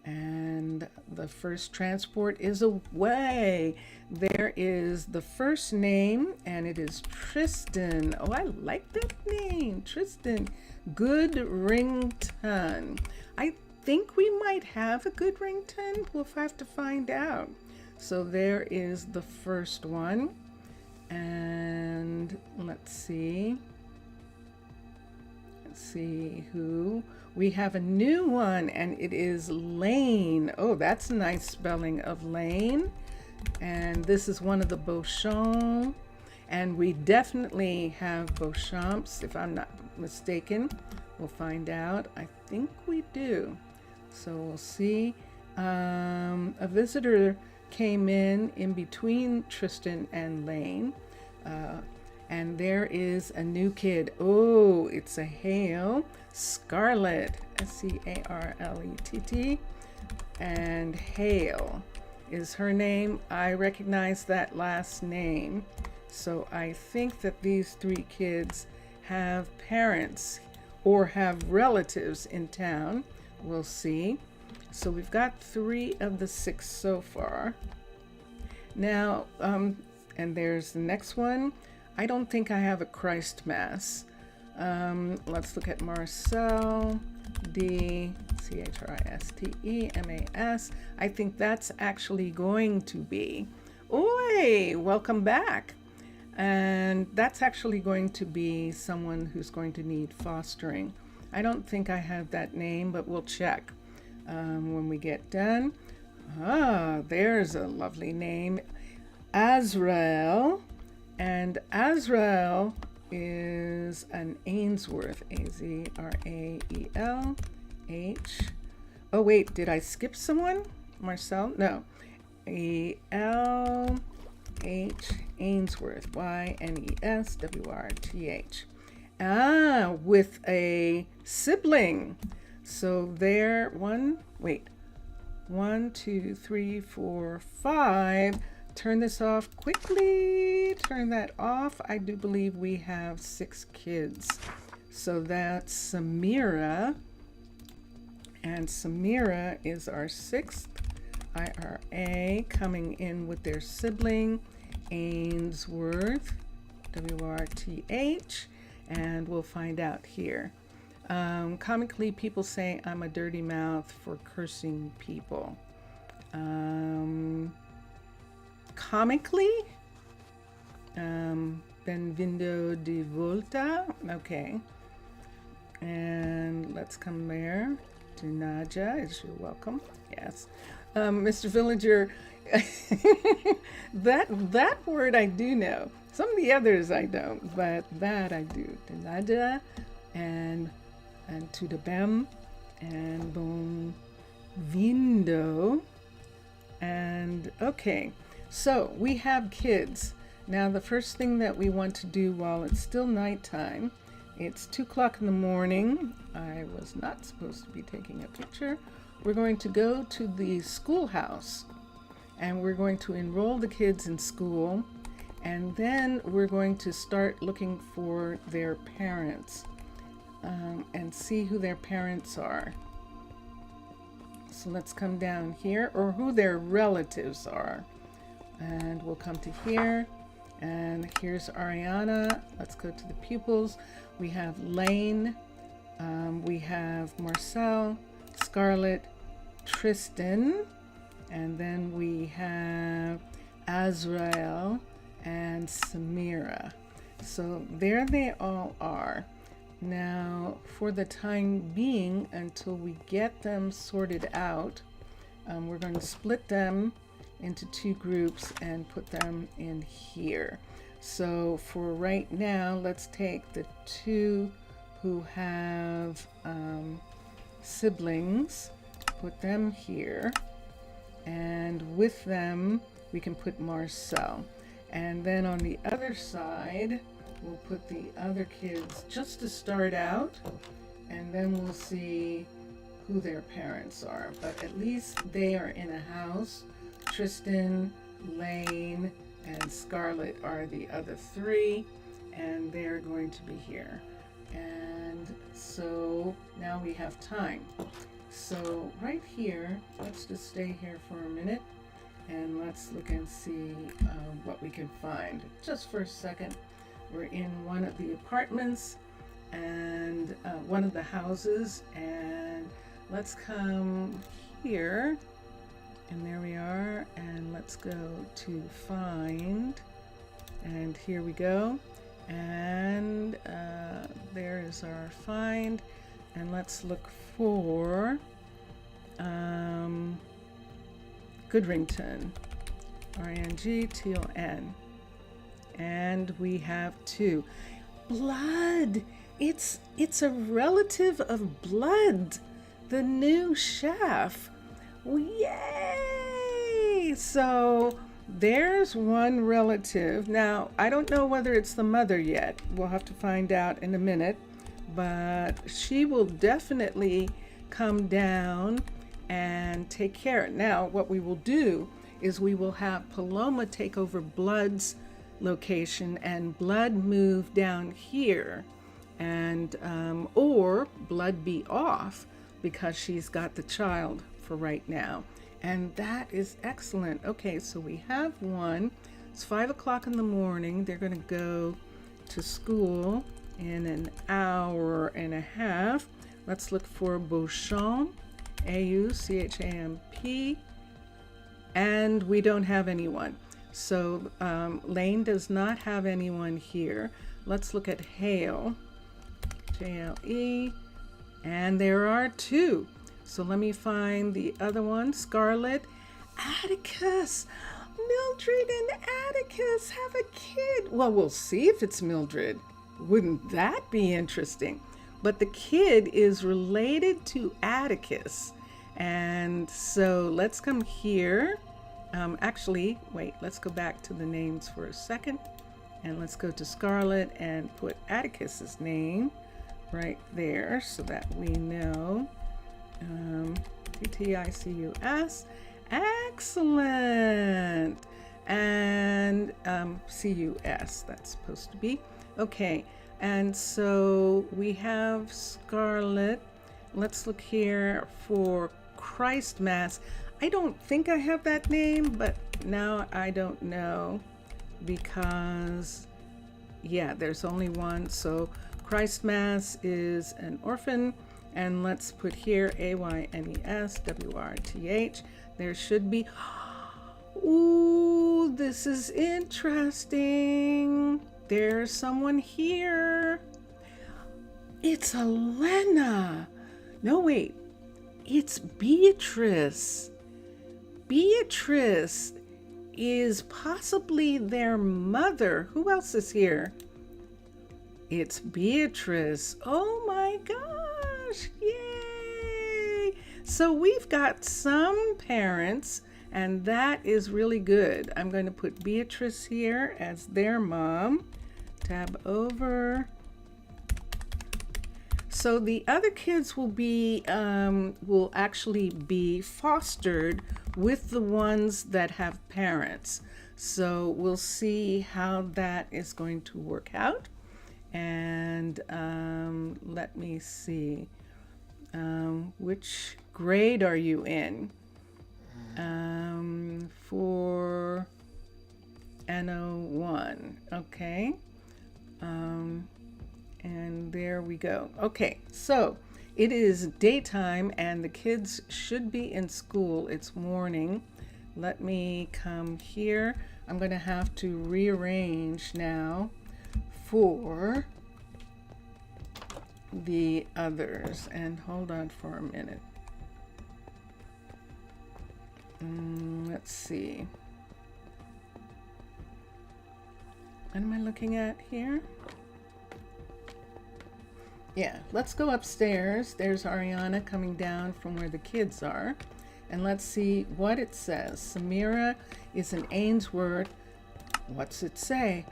And the first transport is away. There is the first name, and it is Tristan. Oh, I like that name, Tristan. Good ringtone. I think we might have a good ringtone. We'll have to find out. So there is the first one. And let's see who. We have a new one, and it is Lane. Oh, that's a nice spelling of Lane. And this is one of the Beauchamps. And we definitely have Beauchamps, if I'm not mistaken. We'll find out. I think we do. So we'll see. A visitor came in between Tristan and Lane. And there is a new kid. Oh, it's a Hale. Scarlett, Scarlett. And Hale is her name. I recognize that last name. So I think that these 3 kids have parents or have relatives in town. We'll see. So we've got 3 of the 6 so far. Now, and there's the next one. I don't think I have a Christ Mass. Let's look at Marcel D. Christemas. I think that's actually going to be. Oi, welcome back. And that's actually going to be someone who's going to need fostering. I don't think I have that name, but we'll check when we get done. Ah, there's a lovely name. Azrael. And Azrael is an Ainsworth, Azraelh. Oh wait, did I skip someone? Marcel? No. Ainsworth, Yneswrth. Ah, with a sibling. So there, 1, 2, 3, 4, 5. Turn this off quickly. Turn that off. I do believe we have 6 kids. So that's Samira. And Samira is our 6th IRA, coming in with their sibling, Ainsworth, WRTH. And we'll find out here. Comically, people say I'm a dirty mouth for cursing people. Comically, Benvindo di volta. Okay, And let's come there. Dunaja is you're welcome. Yes. Mr. Villager, that word I do know. Some of the others I don't, but that I do. Dunaja and Tudabem and Bon Vindo. And okay, so we have kids. Now the first thing that we want to do while it's still nighttime, it's 2 o'clock in the morning. I was not supposed to be taking a picture. We're going to go to the schoolhouse and we're going to enroll the kids in school, and then we're going to start looking for their parents and see who their parents are. So let's come down here, or who their relatives are. And we'll come to here. And here's Ariana. Let's go to the pupils. We have Lane. We have Marcel, Scarlett, Tristan. And then we have Azrael and Samira. So there they all are. Now, for the time being, until we get them sorted out, we're going to split them into 2 groups and put them in here. So for right now, let's take the 2 who have siblings, put them here, and with them we can put Marcel. And then on the other side, we'll put the other kids just to start out, and then we'll see who their parents are. But at least they are in a house. Tristan, Lane, and Scarlett are the other 3, and they're going to be here. And so now we have time. So right here, let's just stay here for a minute, and let's look and see what we can find. Just for a second, we're in one of the apartments and one of the houses, and let's come here, and there we are, and let's go to find, and here we go, and there is our find, and let's look for Goodrington, RNGTON, and we have 2. Blood! It's a relative of Blood, the new chef. Yay! So there's one relative. Now, I don't know whether it's the mother yet. We'll have to find out in a minute, but she will definitely come down and take care. Now, what we will do is we will have Paloma take over Blood's location and Blood move down here, and or Blood be off because she's got the child for right now. And that is excellent. Okay, so we have one. It's 5 o'clock in the morning. They're going to go to school in an hour and a half. Let's look for Beauchamp, AUCHAMP, and we don't have anyone. So Lane does not have anyone here. Let's look at Hale, JLE, and there are 2. So let me find the other one. Scarlett, Atticus. Mildred and Atticus have a kid. Well, we'll see if it's Mildred. Wouldn't that be interesting? But the kid is related to Atticus. And so let's come here. Actually, wait, let's go back to the names for a second. And let's go to Scarlett and put Atticus's name right there so that we know. TTICUS. Excellent. And CUS, that's supposed to be. Okay, and so we have Scarlett. Let's look here for Christmas. I don't think I have that name, but now I don't know because, yeah, there's only one. So Christmas is an orphan, and let's put here AYNESWRTH. There should be. Ooh, this is interesting. There's someone here. It's Elena. No, wait. It's Beatrice. Beatrice is possibly their mother. Who else is here? It's Beatrice. Oh my gosh. Yay. So we've got some parents, and that is really good. I'm going to put Beatrice here as their mom. Tab over. So the other kids will actually be fostered with the ones that have parents. So we'll see how that is going to work out. And let me see. Which grade are you in? For NO1. Okay. And there we go. Okay, so it is daytime and the kids should be in school. It's morning. Let me come here. I'm going to have to rearrange now for the others. And hold on for a minute. Let's see. What am I looking at here? Yeah, let's go upstairs. There's Ariana coming down from where the kids are. And let's see what it says. Samira is in Ainsworth. What's it say?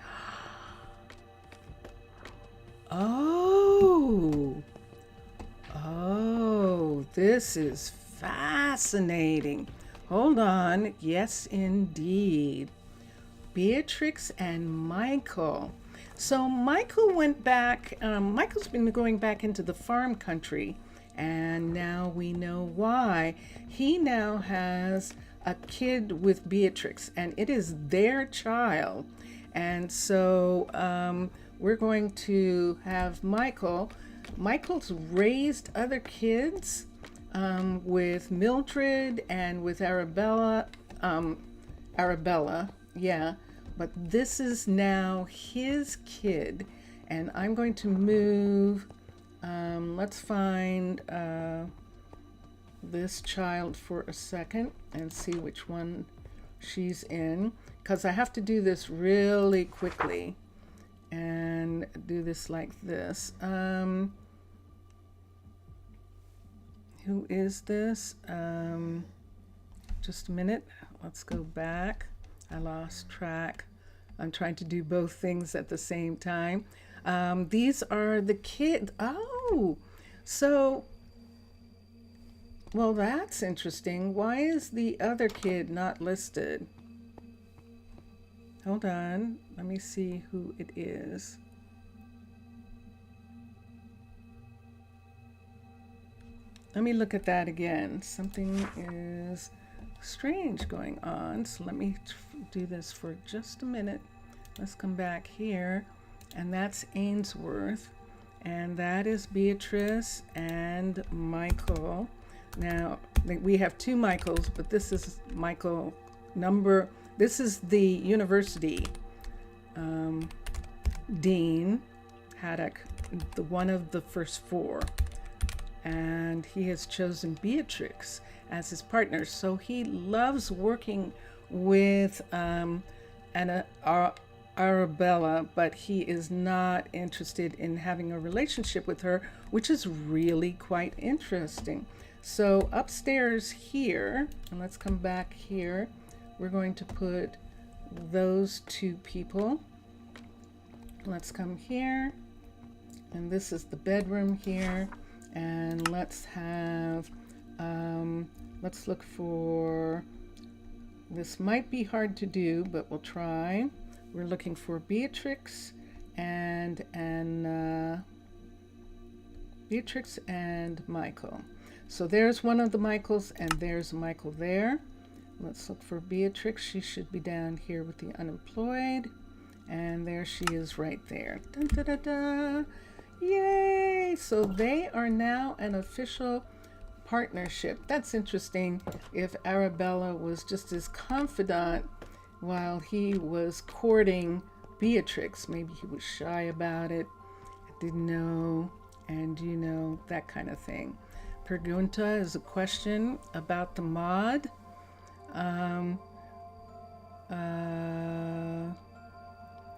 Oh, this is fascinating. Hold on. Yes, indeed. Beatrix and Michael. So Michael went back, Michael's been going back into the farm country, and now we know why. He now has a kid with Beatrix, and it is their child. And so we're going to have Michael's raised other kids with Mildred and with Arabella, yeah. But this is now his kid, and I'm going to move, let's find this child for a second and see which one she's in, because I have to do this really quickly and do this like this. Who is this? Just a minute. Let's go back. I lost track. I'm trying to do both things at the same time. These are the kids. Oh, so, well, that's interesting. Why is the other kid not listed? Hold on. Let me see who it is. Let me look at that again. Something is strange going on. So let me do this for just a minute. Let's come back here, and that's Ainsworth, and that is Beatrice and Michael. Now we have two Michaels, but this is Michael number. This is the university dean, Haddock, the one of the first four, and he has chosen Beatrix as his partner. So he loves working with Arabella, but he is not interested in having a relationship with her, which is really quite interesting. So upstairs here, and let's come back here, we're going to put those two people. Let's come here, and this is the bedroom here, and let's have let's look for, this might be hard to do, but we'll try. We're looking for Beatrix and Beatrix and Michael. So there's one of the Michaels, and there's Michael there. Let's look for Beatrix. She should be down here with the unemployed, and there she is right there. Dun, da, da, da. Yay! So they are now an official partnership. That's interesting. If Arabella was just his confidant while he was courting Beatrix, maybe he was shy about it, didn't know, and you know, that kind of thing. Pergunta is a question about the mod.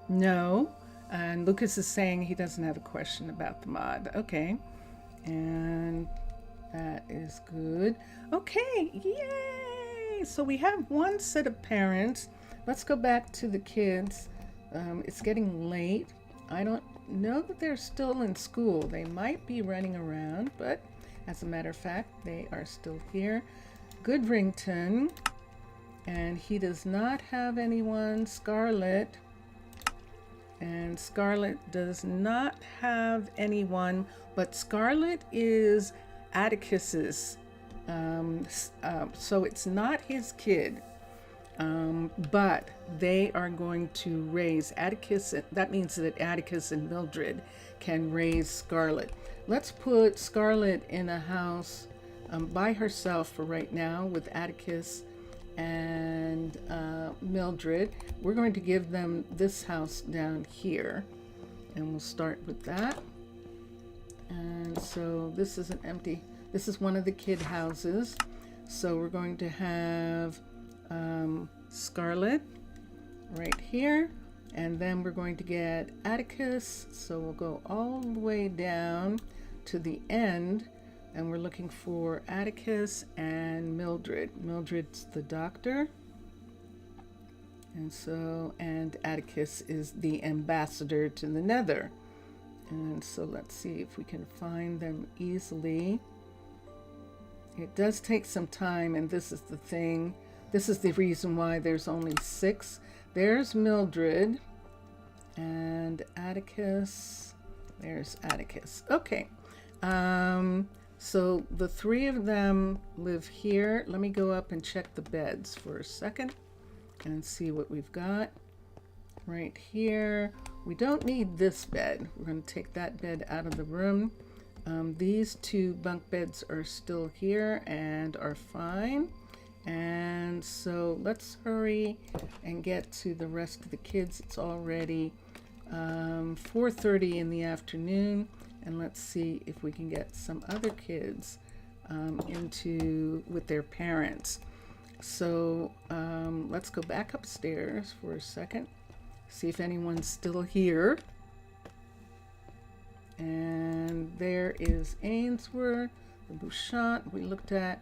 No. And Lucas is saying he doesn't have a question about the mod. Okay. And that is good. Okay. Yay! So we have one set of parents. Let's go back to the kids. It's getting late. I don't know that they're still in school. They might be running around, but as a matter of fact, they are still here. Goodrington, and he does not have anyone. Scarlet, and Scarlet does not have anyone, but Scarlet is Atticus's, so it's not his kid. But they are going to raise Atticus. That means that Atticus and Mildred can raise Scarlet. Let's put Scarlet in a house by herself for right now with Atticus and Mildred. We're going to give them this house down here, and we'll start with that. And so this is an empty, this is one of the kid houses. So we're going to have Scarlet right here, and then we're going to get Atticus, so we'll go all the way down to the end, and we're looking for Atticus and Mildred. Mildred's the doctor, and so, and Atticus is the ambassador to the Nether. And so let's see if we can find them easily. It does take some time, and this is the thing. This is the reason why there's only 6. There's Mildred and Atticus. There's Atticus. Okay. So the 3 of them live here. Let me go up and check the beds for a second and see what we've got. Right here. We don't need this bed. We're going to take that bed out of the room. These 2 bunk beds are still here and are fine. And so let's hurry and get to the rest of the kids. It's already 4:30 in the afternoon, and let's see if we can get some other kids with their parents. So let's go back upstairs for a second, see if anyone's still here. And there is Ainsworth, the Bouchant we looked at.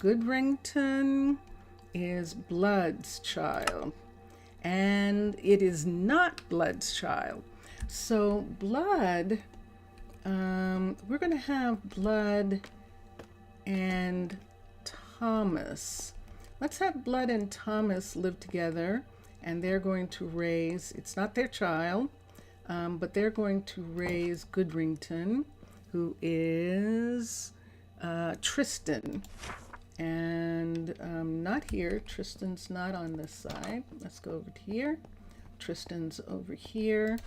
Goodrington is Blood's child, and it is not Blood's child. So Blood, we're going to have Blood and Thomas. Let's have Blood and Thomas live together, and they're going to raise, it's not their child, but they're going to raise Goodrington, who is Tristan. And not here. Tristan's not on this side. Let's go over to here. Tristan's over here.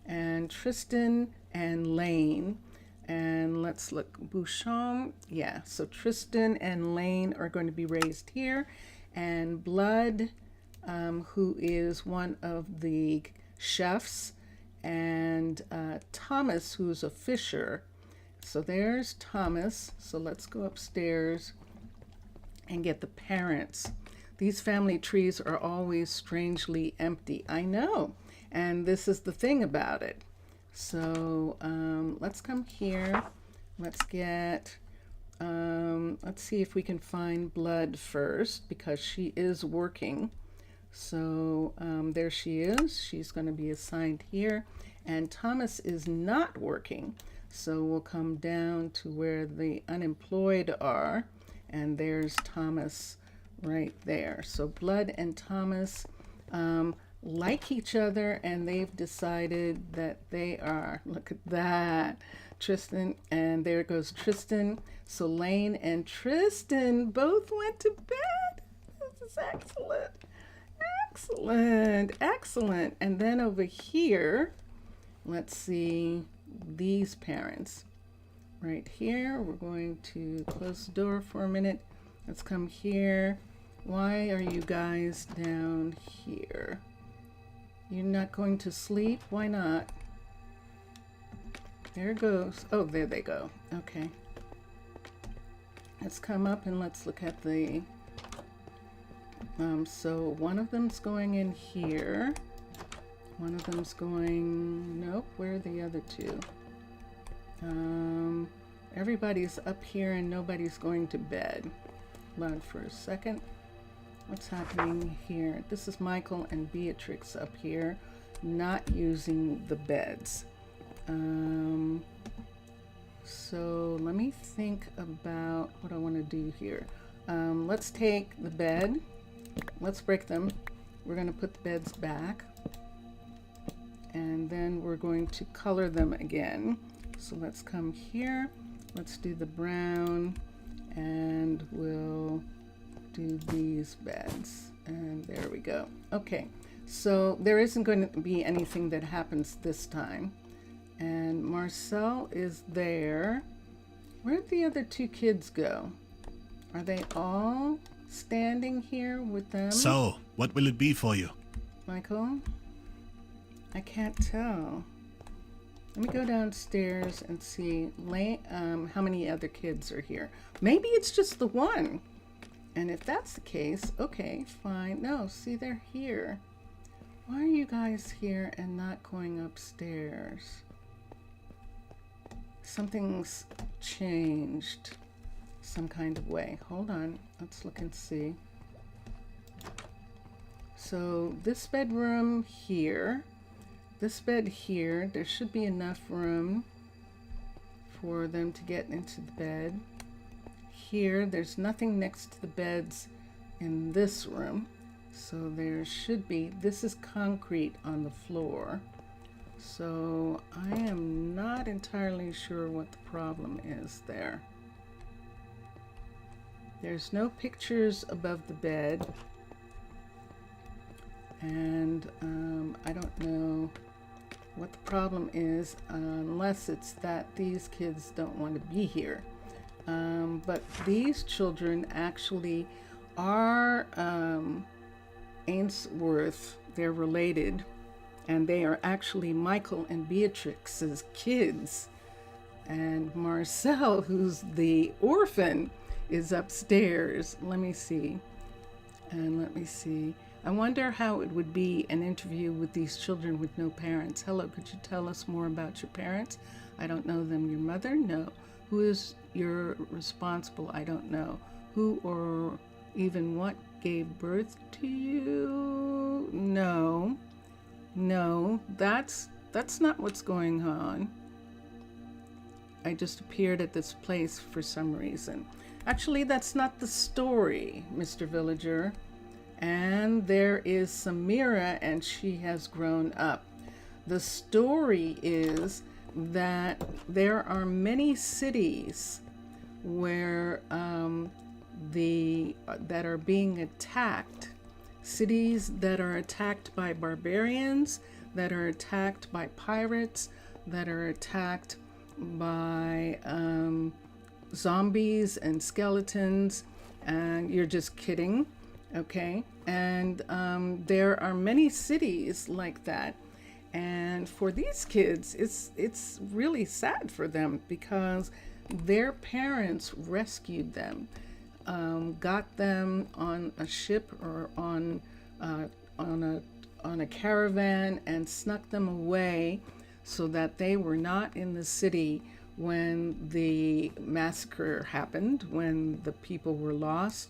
And Tristan and Lane. And let's look. Bouchon. Yeah, so Tristan and Lane are going to be raised here. And Blood, who is one of the chefs. And Thomas, who's a fisher. So there's Thomas. So let's go upstairs and get the parents. These family trees are always strangely empty. I know, and this is the thing about it. So let's come here. Let's get, let's see if we can find Blood first, because she is working. So there she is. She's going to be assigned here. And Thomas is not working. So we'll come down to where the unemployed are. And there's Thomas right there. So Blood and Thomas like each other, and they've decided that they are, look at that, Tristan, and there goes Tristan. So Lane and Tristan both went to bed. This is excellent. Excellent. Excellent. And then over here, let's see these parents. Right here, we're going to close the door for a minute. Let's come here. Why are you guys down here? You're not going to sleep? Why not? There goes. Oh, there they go. Okay. Let's come up and let's look at the... so one of them's going in here. One of them's going... Nope, where are the other two? Everybody's up here and nobody's going to bed. Hold on for a second. What's happening here? This is Michael and Beatrix up here, not using the beds. So let me think about what I want to do here. Let's take the bed. Let's break them. We're going to put the beds back. And then we're going to color them again. So let's come here. Let's do the brown. And we'll do these beds. And there we go. Okay. So there isn't going to be anything that happens this time. And Marcel is there. Where'd the other two kids go? Are they all standing here with them? So, what will it be for you? Michael? I can't tell. Let me go downstairs and see how many other kids are here. Maybe it's just the one. And if that's the case, okay, fine. No, see, they're here. Why are you guys here and not going upstairs? Something's changed some kind of way. Hold on, let's look and see. So this bedroom here, this bed here, there should be enough room for them to get into the bed. Here, there's nothing next to the beds in this room. So there should be, this is concrete on the floor. So I am not entirely sure what the problem is there. There's no pictures above the bed. And I don't know what the problem is unless it's that these kids don't want to be here. But these children actually are Ainsworth. They're related. And they are actually Michael and Beatrix's kids. And Marcel, who's the orphan, is upstairs. Let me see. And let me see. I wonder how it would be an interview with these children with no parents. Hello, could you tell us more about your parents? I don't know them. Your mother? No. Who is your responsible? I don't know. Who or even what gave birth to you? No. No, that's not what's going on. I just appeared at this place for some reason. Actually, that's not the story, Mr. Villager. And there is Samira, and she has grown up. The story is that there are many cities where that are being attacked. Cities that are attacked by barbarians, that are attacked by pirates, that are attacked by zombies and skeletons. And you're just kidding, okay? And there are many cities like that. And for these kids, it's really sad for them because their parents rescued them. Got them on a ship or on a caravan and snuck them away so that they were not in the city when the massacre happened, when the people were lost.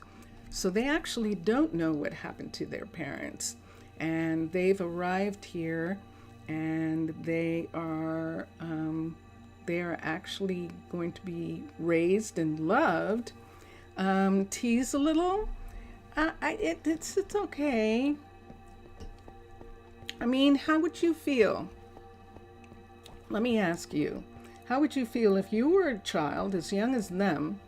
So they actually don't know what happened to their parents. And they've arrived here and they are actually going to be raised and loved. Tease a little. It's okay. I mean, how would you feel? Let me ask you, how would you feel if you were a child as young as them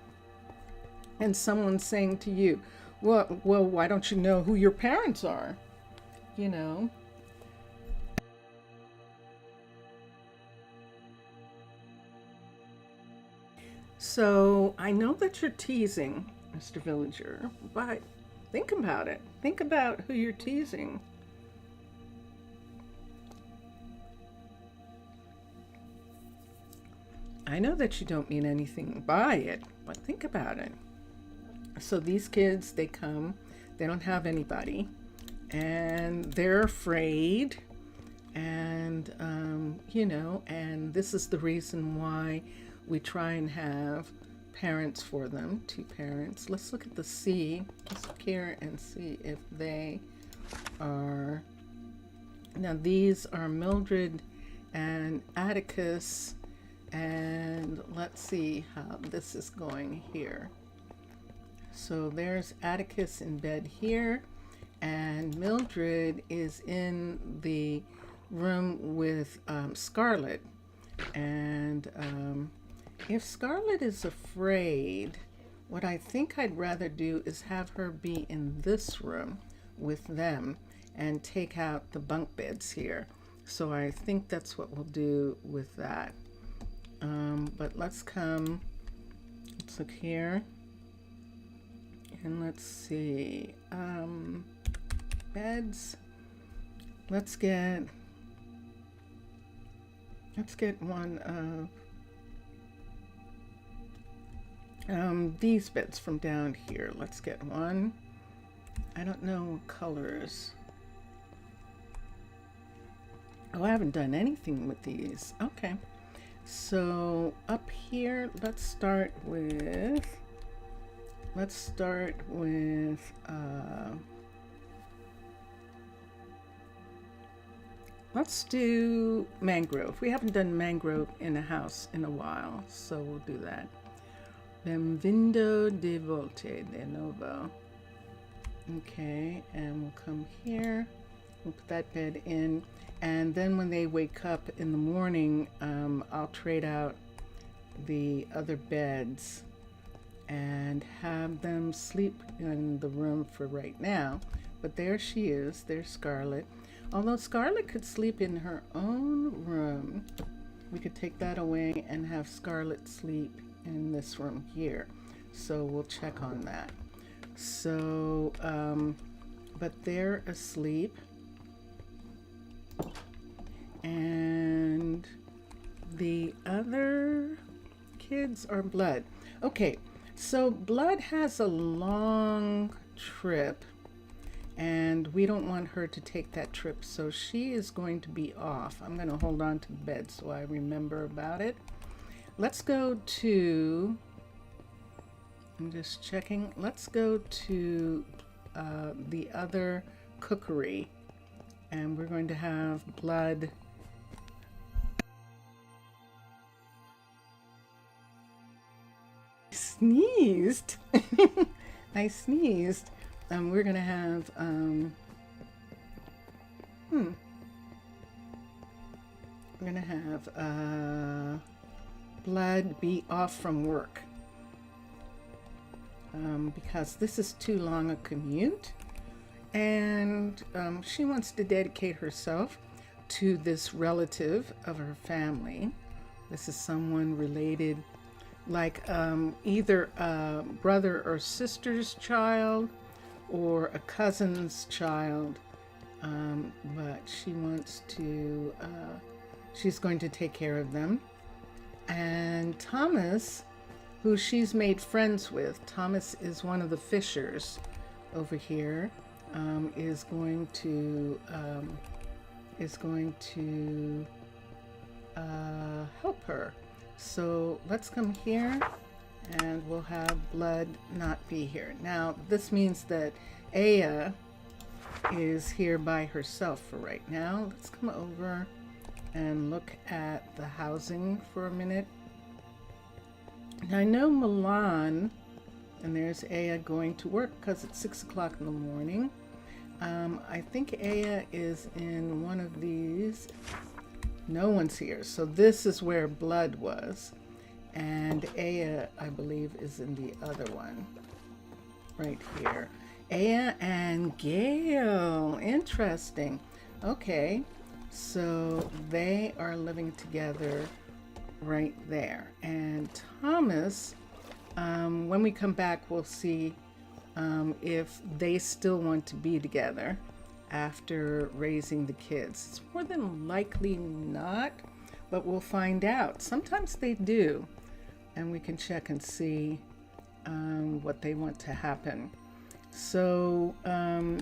and someone's saying to you, well, why don't you know who your parents are? You know? So I know that you're teasing, Mr. Villager, but think about it. Think about who you're teasing. I know that you don't mean anything by it, but think about it. So these kids, they come, they don't have anybody, and they're afraid, and you know, and this is the reason why we try and have parents for them, 2 parents. Let's look at the C. Let's look here and see if they are. Now these are Mildred and Atticus, and let's see how this is going here. So there's Atticus in bed here, and Mildred is in the room with Scarlet. And if Scarlet is afraid, what I think I'd rather do is have her be in this room with them and take out the bunk beds here. So I think that's what we'll do with that. But let's look here, and let's see, beds. Let's get one of these beds from down here. Let's get one. I don't know colors. Oh, I haven't done anything with these. Okay. So up here, let's start with let's do mangrove. We haven't done mangrove in a house in a while, so we'll do that. Benvindo de volte de novo. Okay, and we'll come here. We'll put that bed in. And then when they wake up in the morning, I'll trade out the other beds and have them sleep in the room for right now. But there she is, there's Scarlet. Although Scarlet could sleep in her own room, we could take that away and have Scarlet sleep in this room here. So we'll check on that. So, but they're asleep. And the other kids are Blood. Okay, so Blood has a long trip, and we don't want her to take that trip, so she is going to be off. I'm going to hold on to the bed so I remember about it. Let's go to, I'm just checking, let's go to the other cookery, and we're going to have Blood sneezed. I sneezed. We're gonna have we're gonna have Blood be off from work because this is too long a commute, and she wants to dedicate herself to this relative of her family. This is someone related, like either a brother or sister's child or a cousin's child, but she wants to, she's going to take care of them. And Thomas, who she's made friends with, Thomas is one of the fishers over here, is going to help her. So let's come here, and we'll have Blood not be here. Now this means that Aya is here by herself for right now. Let's come over and look at the housing for a minute. Now I know Milan, and there's Aya going to work because it's 6 o'clock in the morning. I think Aya is in one of these. No one's here. So this is where Blood was. And Aya, I believe, is in the other one. Right here. Aya and Gail. Interesting. Okay. So they are living together right there. And Thomas, when we come back, we'll see if they still want to be together after raising the kids. It's more than likely not, but we'll find out. Sometimes they do, and we can check and see what they want to happen. So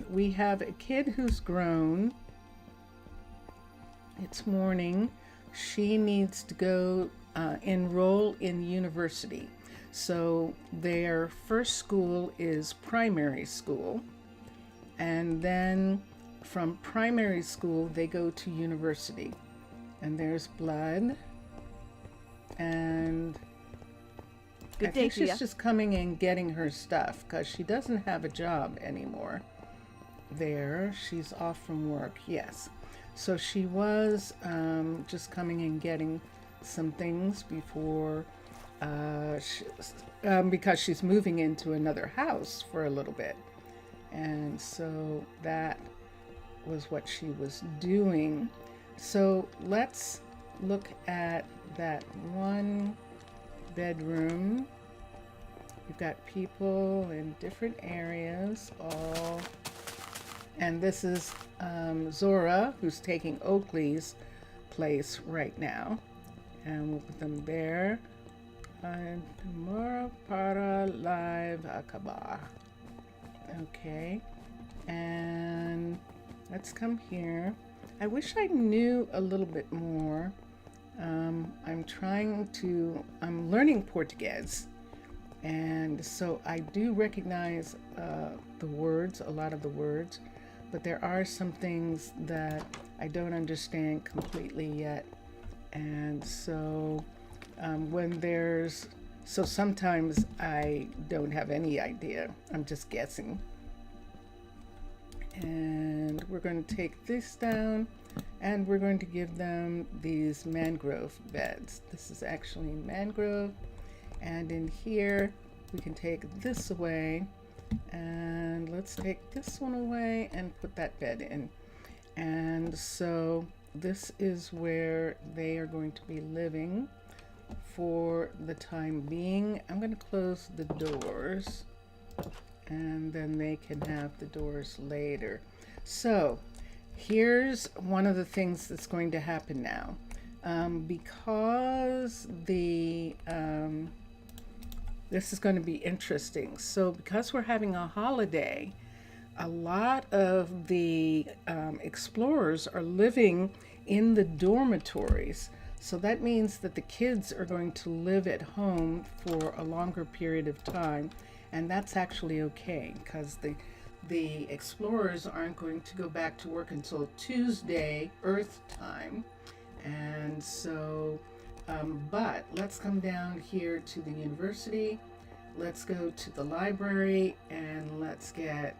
we have a kid who's grown. It's morning. She needs to go enroll in university. So their first school is primary school, and then from primary school they go to university. And there's Blood, and I think she's just coming in getting her stuff because she doesn't have a job anymore. There, she's off from work, yes. So she was just coming in getting some things before, because she's moving into another house for a little bit. And so that was what she was doing. So let's look at that one bedroom. We've got people in different areas, all, and this is Zora, who's taking Oakley's place right now, and we'll put them there. And Mora para live akabar. Okay, and let's come here. I wish I knew a little bit more. I'm learning Portuguese, and so I do recognize the words, a lot of the words, but there are some things that I don't understand completely yet. And so sometimes I don't have any idea. I'm just guessing. And we're going to take this down, and we're going to give them these mangrove beds. This is actually mangrove, and in here we can take this away, and let's take this one away and put that bed in. And so this is where they are going to be living for the time being. I'm going to close the doors, and then they can have the doors later. So here's one of the things that's going to happen now. Because this is going to be interesting. So because we're having a holiday, a lot of the explorers are living in the dormitories. So that means that the kids are going to live at home for a longer period of time. And that's actually okay, because the explorers aren't going to go back to work until Tuesday, Earth time. And so, but let's come down here to the university. Let's go to the library, and let's get,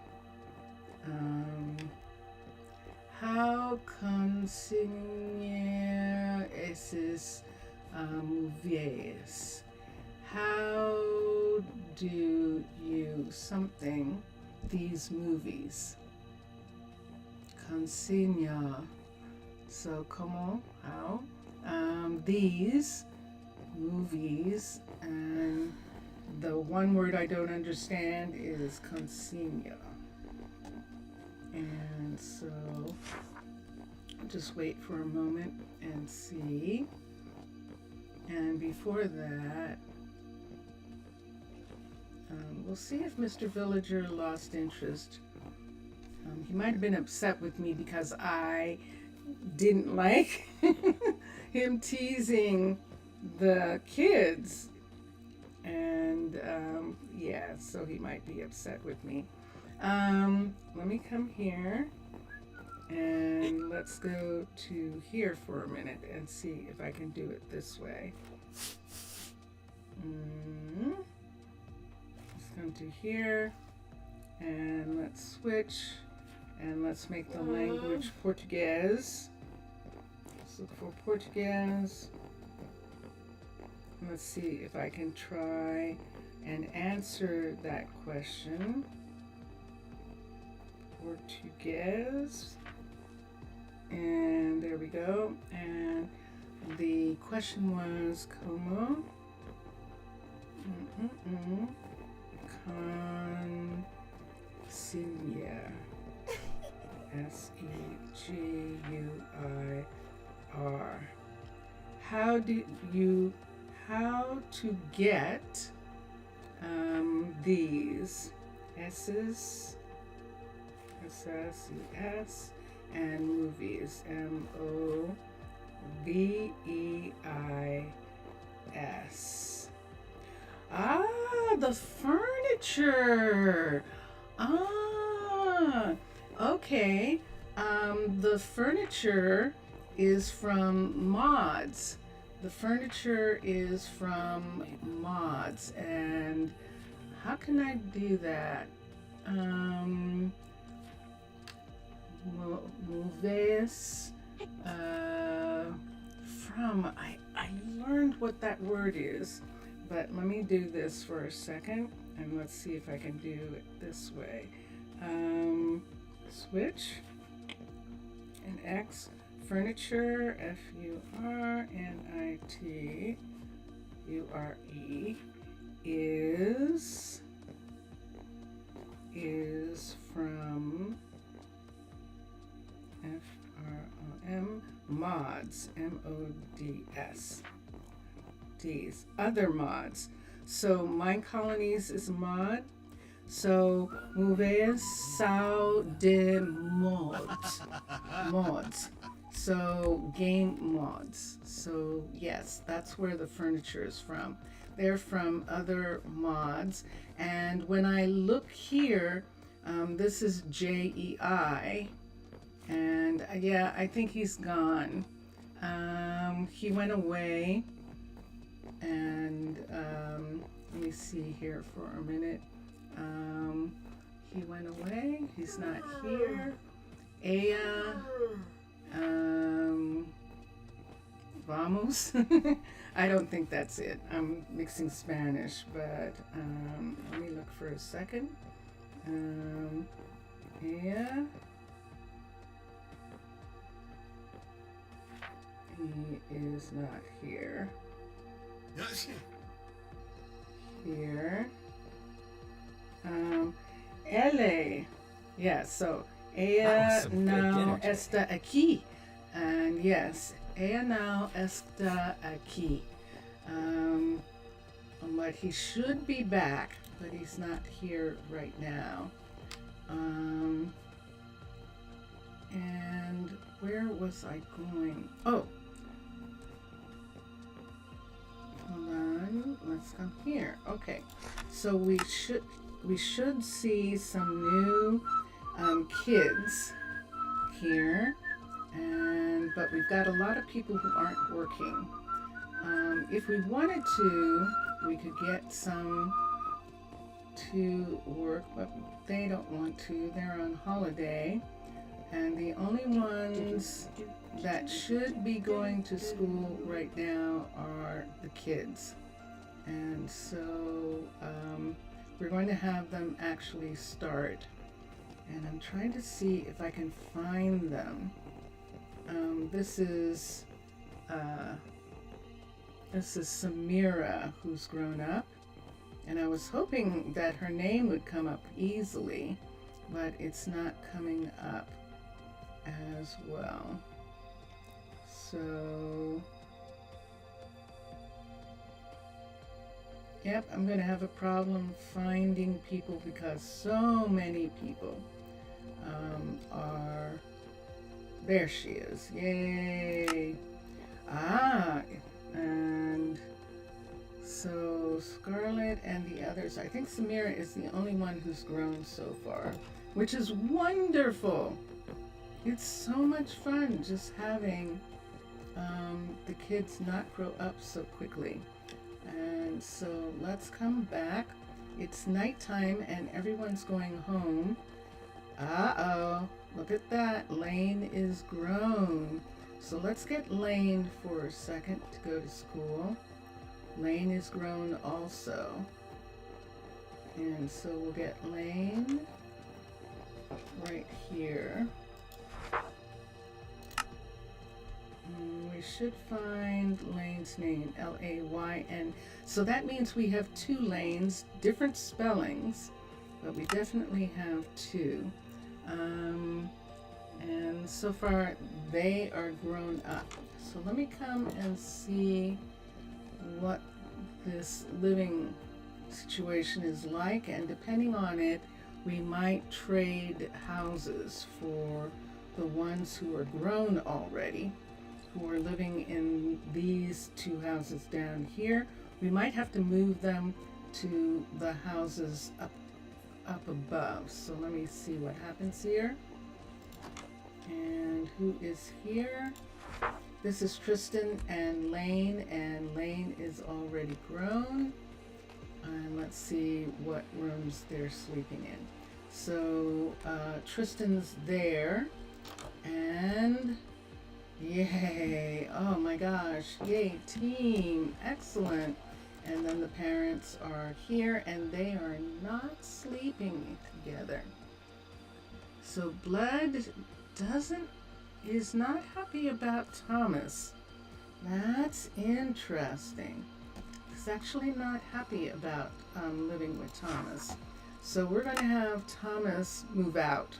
how consignar esses movies? How do you something these movies? Consigna. So como, how? These movies, and the one word I don't understand is consigna. And so just wait for a moment and see. And before that, we'll see if Mr. Villager lost interest. He might have been upset with me because I didn't like him teasing the kids. And yeah, so he might be upset with me. Let me come here, and let's go to here for a minute and see if I can do it this way. Let's come to here, and let's switch, and let's make the language Portuguese. Let's look for Portuguese. Let's see if I can try and answer that question. Portuguese. And there we go. And the question was como consignar SEGUIR. how to get these S's, SSES, and movies, MOVEIS. Ah, the furniture. Ah, okay. The furniture is from mods. The furniture is from mods, and how can I do that? Movies. I learned what that word is, but let me do this for a second, and let's see if I can do it this way. Switch and X, furniture, FURNITURE, is from FROM mods, MODS. These other mods. So Minecolonies is a mod. So movies sao de mods. Mods. So game mods. So yes, that's where the furniture is from. They're from other mods. And when I look here, this is JEI. And yeah, I think he's gone. He went away. And let me see here for a minute. He went away. He's not here. Aya. Vamos. I don't think that's it. I'm mixing Spanish, but let me look for a second. Yeah. He is not here. Here. LA. Yeah, so ella now está aquí. And yes, ella now está aquí. But he should be back, but he's not here right now. And where was I going? Oh, hold on. Let's come here. Okay, so we should see some new kids here, but we've got a lot of people who aren't working. If we wanted to, we could get some to work, but they don't want to. They're on holiday, and the only ones that should be going to school right now are the kids. And so we're going to have them actually start. And I'm trying to see if I can find them. This is Samira, who's grown up. And I was hoping that her name would come up easily, but it's not coming up as well. So, yep, I'm going to have a problem finding people because so many people are... There she is. Yay! Ah, and so Scarlett and the others. I think Samira is the only one who's grown so far, which is wonderful. It's so much fun just having the kids not grow up so quickly. And so let's come back. It's nighttime and everyone's going home. Uh-oh, look at that. Lane is grown. So let's get Lane for a second to go to school. Lane is grown also. And so we'll get Lane right here. We should find Lane's name, L-A-Y-N. So that means we have two Lanes, different spellings, but we definitely have two. And so far, they are grown up. So let me come and see what this living situation is like, and depending on it, we might trade houses for the ones who are grown already, who are living in these two houses down here. We might have to move them to the houses up above. So let me see what happens here. And who is here? This is Tristan and Lane is already grown. And let's see what rooms they're sleeping in. So Tristan's there, and yay, oh my gosh, yay team, excellent. And then the parents are here, and they are not sleeping together. So Blood is not happy about Thomas. That's interesting. He's actually not happy about living with Thomas. So we're going to have Thomas move out.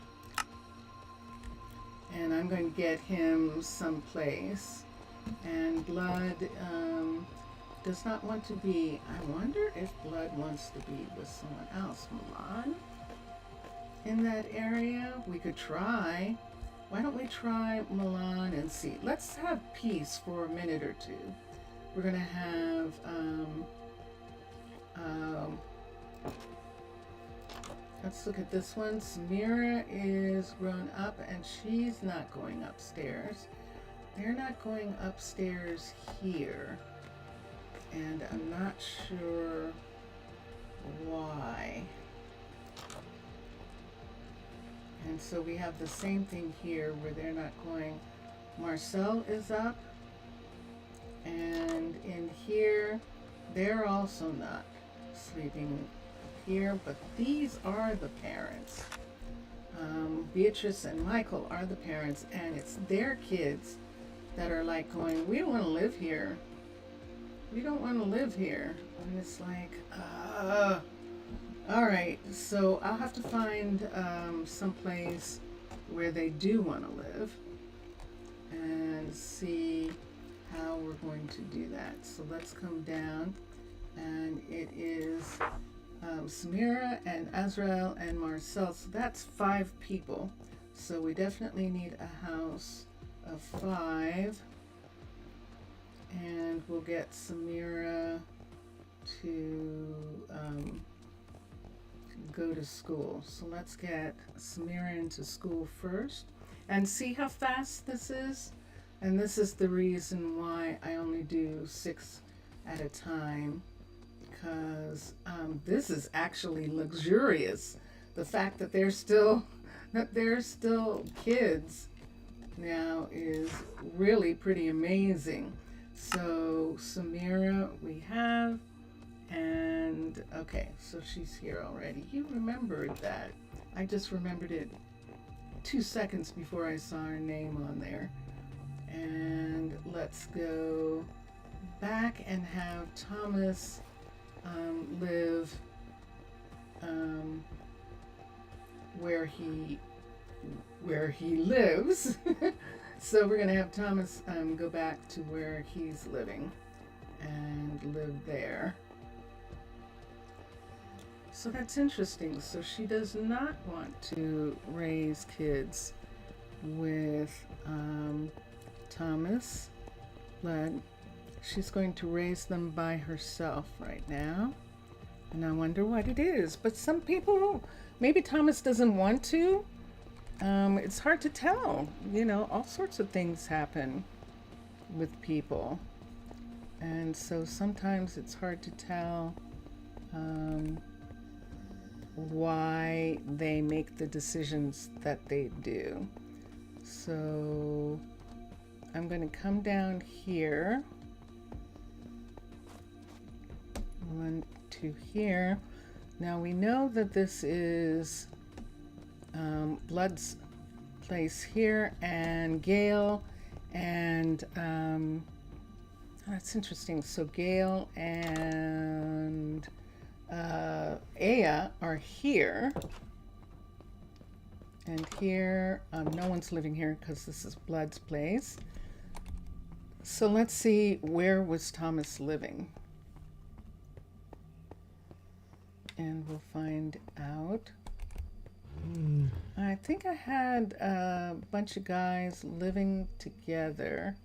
And I'm going to get him someplace. And Blood does not want to be. I wonder if Blood wants to be with someone else. Milan? In that area? We could try. Why don't we try Milan and see? Let's have peace for a minute or two. We're going to have let's look at this one. Samira is grown up and she's not going upstairs. They're not going upstairs here. And I'm not sure why. And so we have the same thing here where they're not going. Marcel is up. And in here, they're also not sleeping here, but these are the parents. Beatrice and Michael are the parents, and it's their kids that are like going, we don't want to live here. We don't want to live here. And it's like, all right, so I'll have to find some place where they do want to live and see how we're going to do that. So let's come down, and it is Samira and Azrael and Marcel. So that's 5 people. So we definitely need a house of 5. And we'll get Samira to go to school. So let's get Samira into school first and see how fast this is. And this is the reason why I only do 6 at a time, because this is actually luxurious. The fact that they're still kids now is really pretty amazing. So Samira we have, and okay, so she's here already. You remembered that. I just remembered it 2 seconds before I saw her name on there. And let's go back and have Thomas live where he lives. So we're gonna have Thomas go back to where he's living and live there. So that's interesting. So she does not want to raise kids with Thomas, but she's going to raise them by herself right now. And I wonder what it is. But some people, maybe Thomas doesn't want to. It's hard to tell. You know, all sorts of things happen with people. And so sometimes it's hard to tell why they make the decisions that they do. So I'm going to come down here. 1 to here. Now we know that this is Blood's place here, and Gail, and that's interesting. So Gail and Aya are here, And here, no one's living here because this is Blood's place. So let's see, where was Thomas living? And we'll find out. I think I had a bunch of guys living together.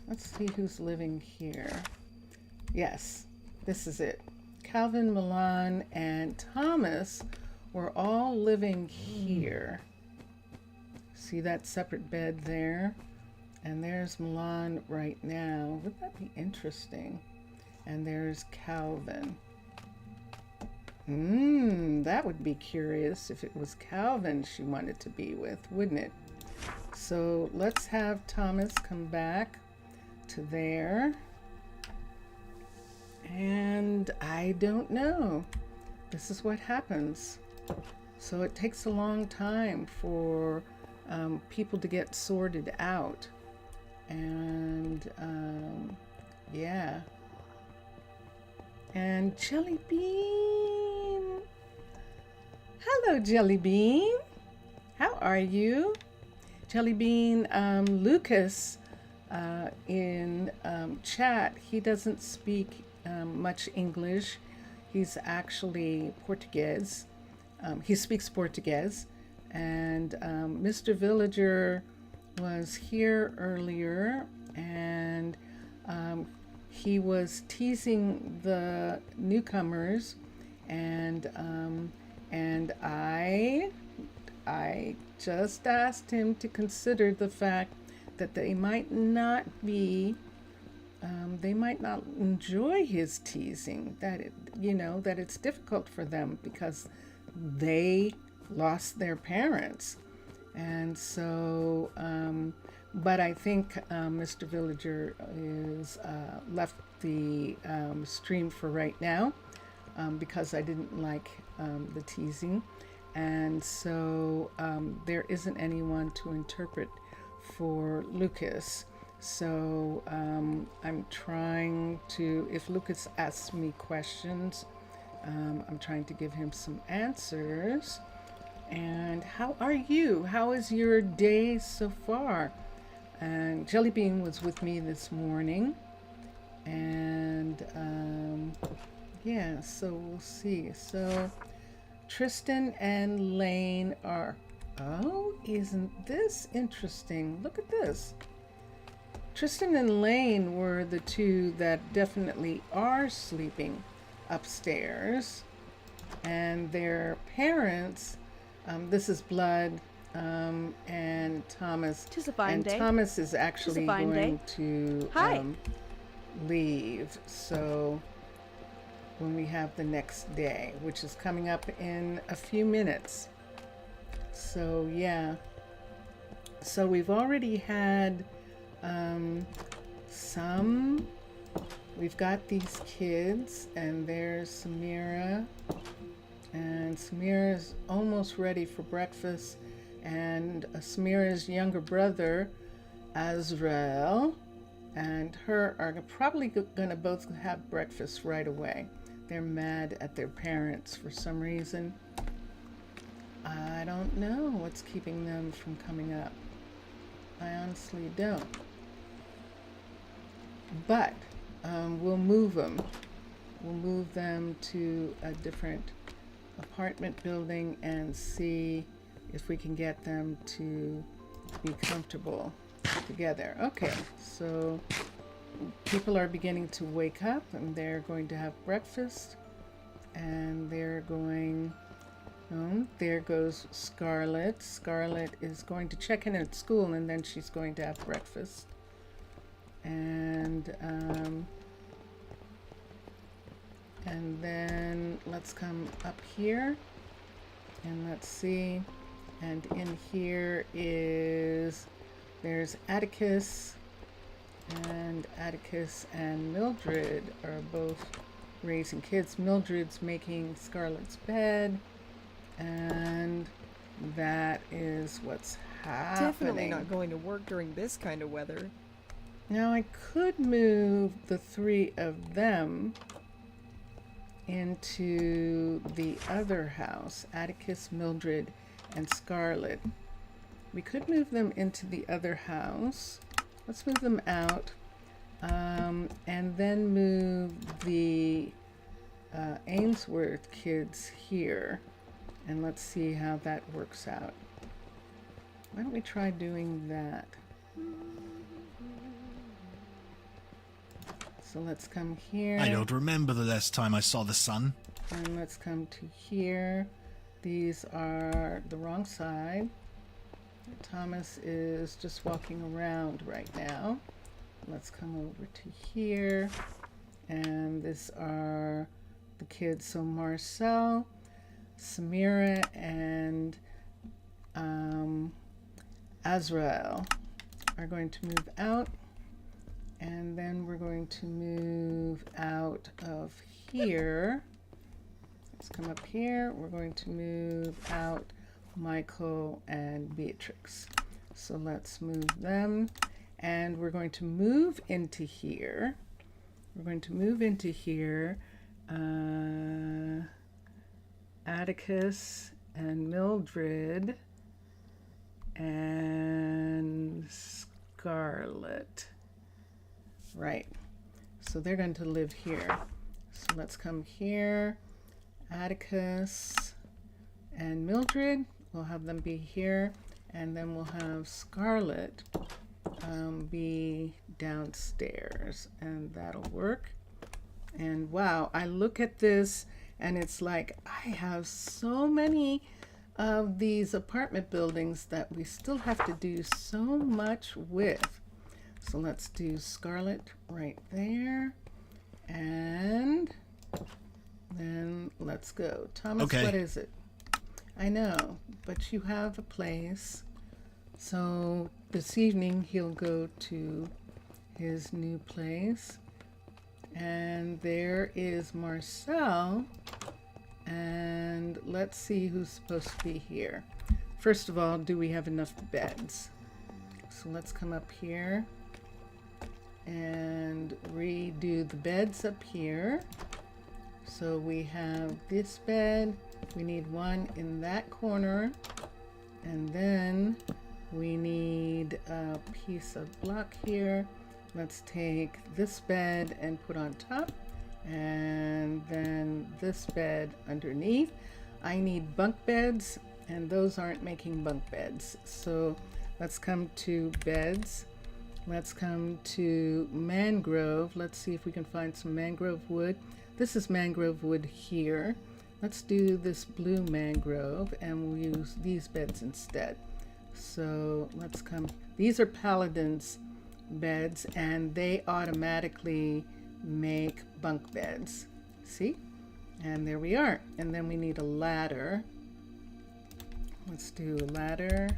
Let's see who's living here. Yes, this is it. Calvin, Milan, and Thomas were all living here. See that separate bed there? And there's Milan right now. Wouldn't that be interesting? And there's Calvin. That would be curious if it was Calvin she wanted to be with, wouldn't it? So let's have Thomas come back to there. And I don't know. This is what happens. So it takes a long time for people to get sorted out. And yeah. And Jelly Bean. Hello, Jelly Bean. How are you? Jelly Bean, Lucas in chat, he doesn't speak much English. He's actually Portuguese. He speaks Portuguese. And Mr. Villager was here earlier, and he was teasing the newcomers, and I just asked him to consider the fact that they might not enjoy his teasing, that that it's difficult for them because they lost their parents. And so but I think Mr. Villager is left the stream for right now because I didn't like the teasing, and so there isn't anyone to interpret for Lucas. So I'm trying to, if Lucas asks me questions, I'm trying to give him some answers. And how are you? How is your day so far? And Jelly Bean was with me this morning. And yeah, so we'll see. So Tristan and Lane are, oh, isn't this interesting? Look at this. Tristan and Lane were the two that definitely are sleeping upstairs. And their parents, this is Blood and Thomas. 'Tis a fine and day. Thomas is actually fine going day. to Hi. leave. So when we have the next day, which is coming up in a few minutes. So yeah. So we've already had we've got these kids, and there's Samira. And Samira's almost ready for breakfast. And Samira's younger brother, Azrael, and her are probably going to both have breakfast right away. They're mad at their parents for some reason. I don't know what's keeping them from coming up. I honestly don't. But we'll move them. We'll move them to a different apartment building and see if we can get them to be comfortable together. Okay, so people are beginning to wake up, and they're going to have breakfast, and they're going, there goes Scarlett. Scarlett is going to check in at school, and then she's going to have breakfast. And then let's come up here and let's see. And in here there's Atticus, and Atticus and Mildred are both raising kids. Mildred's making Scarlett's bed, and that is what's happening. Definitely not going to work during this kind of weather. Now I could move the three of them into the other house, Atticus, Mildred, and Scarlet. We could move them into the other house. Let's move them out. And then move the Ainsworth kids here. And let's see how that works out. Why don't we try doing that? So let's come here. I don't remember the last time I saw the sun. And let's come to here. These are the wrong side. Thomas is just walking around right now. Let's come over to here. And these are the kids. So Marcel, Samira, and Azrael are going to move out. And then we're going to move out of here. Let's come up here. We're going to move out Michael and Beatrix. So let's move them. And we're going to move into here. We're going to move into here. Atticus and Mildred and Scarlet. Right. So they're going to live here. So let's come here. Atticus and Mildred, we'll have them be here, and then we'll have Scarlet be downstairs, and that'll work. And wow, I look at this and it's like I have so many of these apartment buildings that we still have to do so much with. So let's do Scarlet right there, and then let's go. Thomas, Okay. What is it? I know, but you have a place. So this evening he'll go to his new place. And there is Marcel. And let's see who's supposed to be here. First of all, do we have enough beds? So let's come up here and redo the beds up here. So we have this bed, we need one in that corner, and then we need a piece of block here. Let's take this bed and put on top, and then this bed underneath. I need bunk beds, and those aren't making bunk beds. So let's come to beds. Let's come to mangrove. Let's see if we can find some mangrove wood. This is mangrove wood here. Let's do this blue mangrove, and we'll use these beds instead. So let's come. These are Paladin's beds, and they automatically make bunk beds. See? And there we are. And then we need a ladder. Let's do a ladder.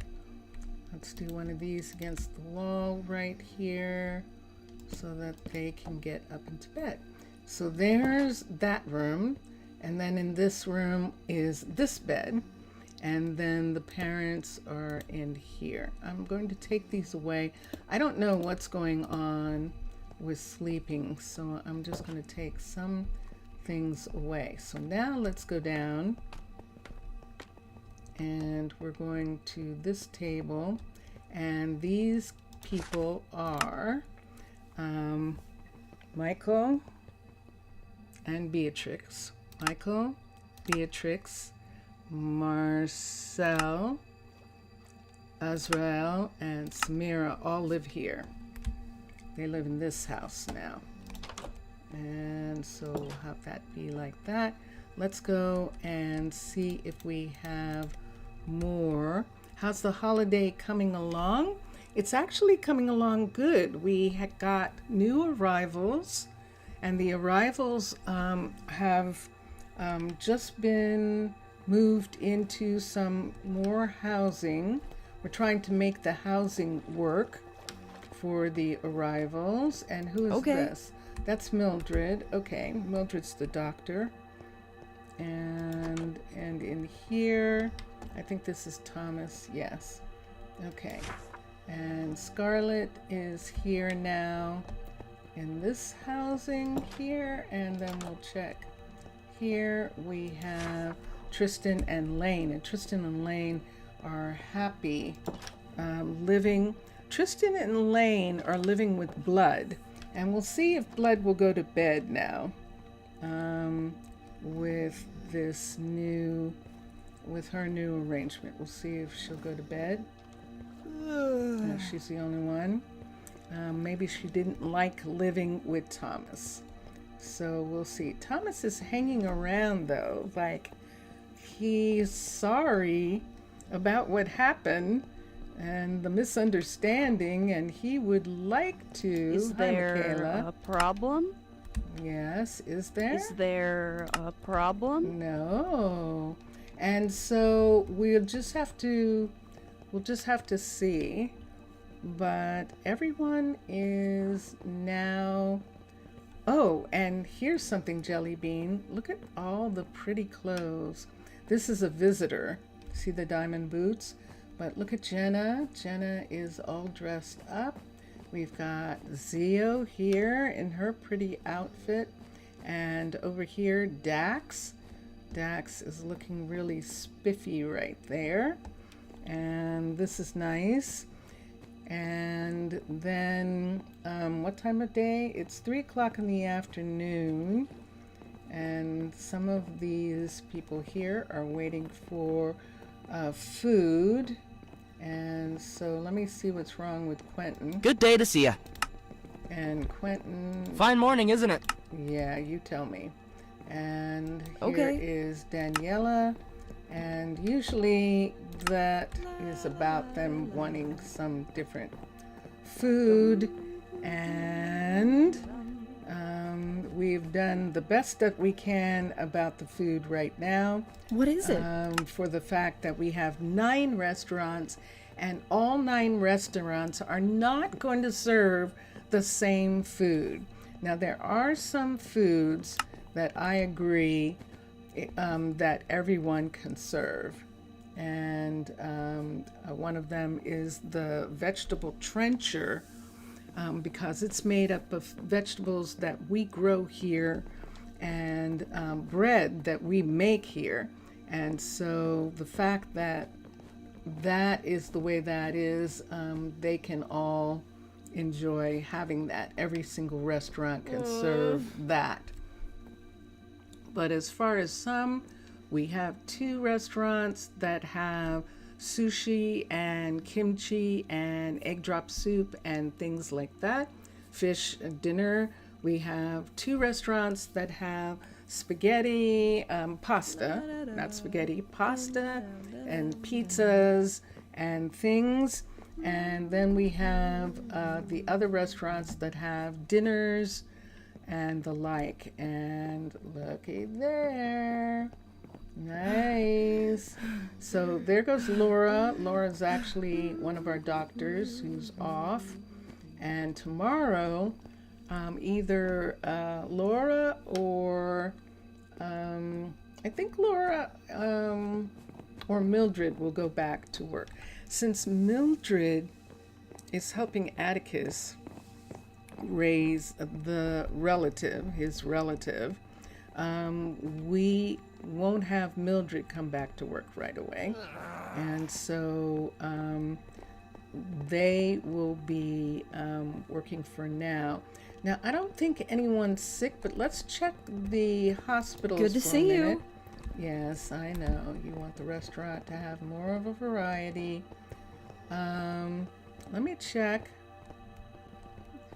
Let's do one of these against the wall right here so that they can get up into bed. So there's that room, and then in this room is this bed, and then the parents are in here. I'm going to take these away. I don't know what's going on with sleeping, so I'm just going to take some things away. So now let's go down, and we're going to this table, and these people are Michael and Beatrix. Michael, Beatrix, Marcel, Azrael, and Samira all live here. They live in this house now. And so we'll have that be like that. Let's go and see if we have more. How's the holiday coming along? It's actually coming along good. We had got new arrivals, and the arrivals have just been moved into some more housing. We're trying to make the housing work for the arrivals. And who is this? That's Mildred. Okay, Mildred's the doctor. And in here, I think this is Thomas. Yes. Okay. And Scarlet is here now in this housing here, and then we'll check. Here we have Tristan and Lane, and Tristan and Lane are happy living. Tristan and Lane are living with Blood, and we'll see if Blood will go to bed now with her new arrangement. We'll see if she'll go to bed. No, she's the only one. Maybe she didn't like living with Thomas. So we'll see. Thomas is hanging around though, like he's sorry about what happened and the misunderstanding, and he would like to. Is Hi, there Michaela. a problem? Yes, is there? Is there a problem? No. And so we'll just have to see. But everyone is now. Oh, and here's something, Jelly Bean. Look at all the pretty clothes. This is a visitor. See the diamond boots? But look at Jenna. Jenna is all dressed up. We've got Zio here in her pretty outfit. And over here, Dax. Dax is looking really spiffy right there. And this is nice. And then, what time of day? It's 3 o'clock in the afternoon. And some of these people here are waiting for food. And so let me see what's wrong with Quentin. Good day to see ya. And Quentin. Fine morning, isn't it? Yeah, you tell me. And here Okay. is Daniela. And usually that is about them wanting some different food. And we've done the best that we can about the food right now. What is it? For the fact that we have 9 restaurants, and all 9 restaurants are not going to serve the same food. Now, there are some foods that I agree that everyone can serve. And one of them is the vegetable trencher, because it's made up of vegetables that we grow here and bread that we make here. And so the fact that that is the way that is, they can all enjoy having that. Every single restaurant can serve that. But as far as some, we have 2 restaurants that have sushi and kimchi and egg drop soup and things like that. Fish dinner. We have 2 restaurants that have spaghetti, pasta, not spaghetti, pasta and pizzas and things. And then we have the other restaurants that have dinners and the like. And looky there. Nice. So there goes Laura. Laura's actually one of our doctors who's off. And tomorrow, either Laura or I think Laura or Mildred will go back to work. Since Mildred is helping Atticus raise his relative, we won't have Mildred come back to work right away. And so they will be working for now. Now, I don't think anyone's sick, but let's check the hospitals Good to for see a you. minute. Yes, I know. You want the restaurant to have more of a variety. Let me check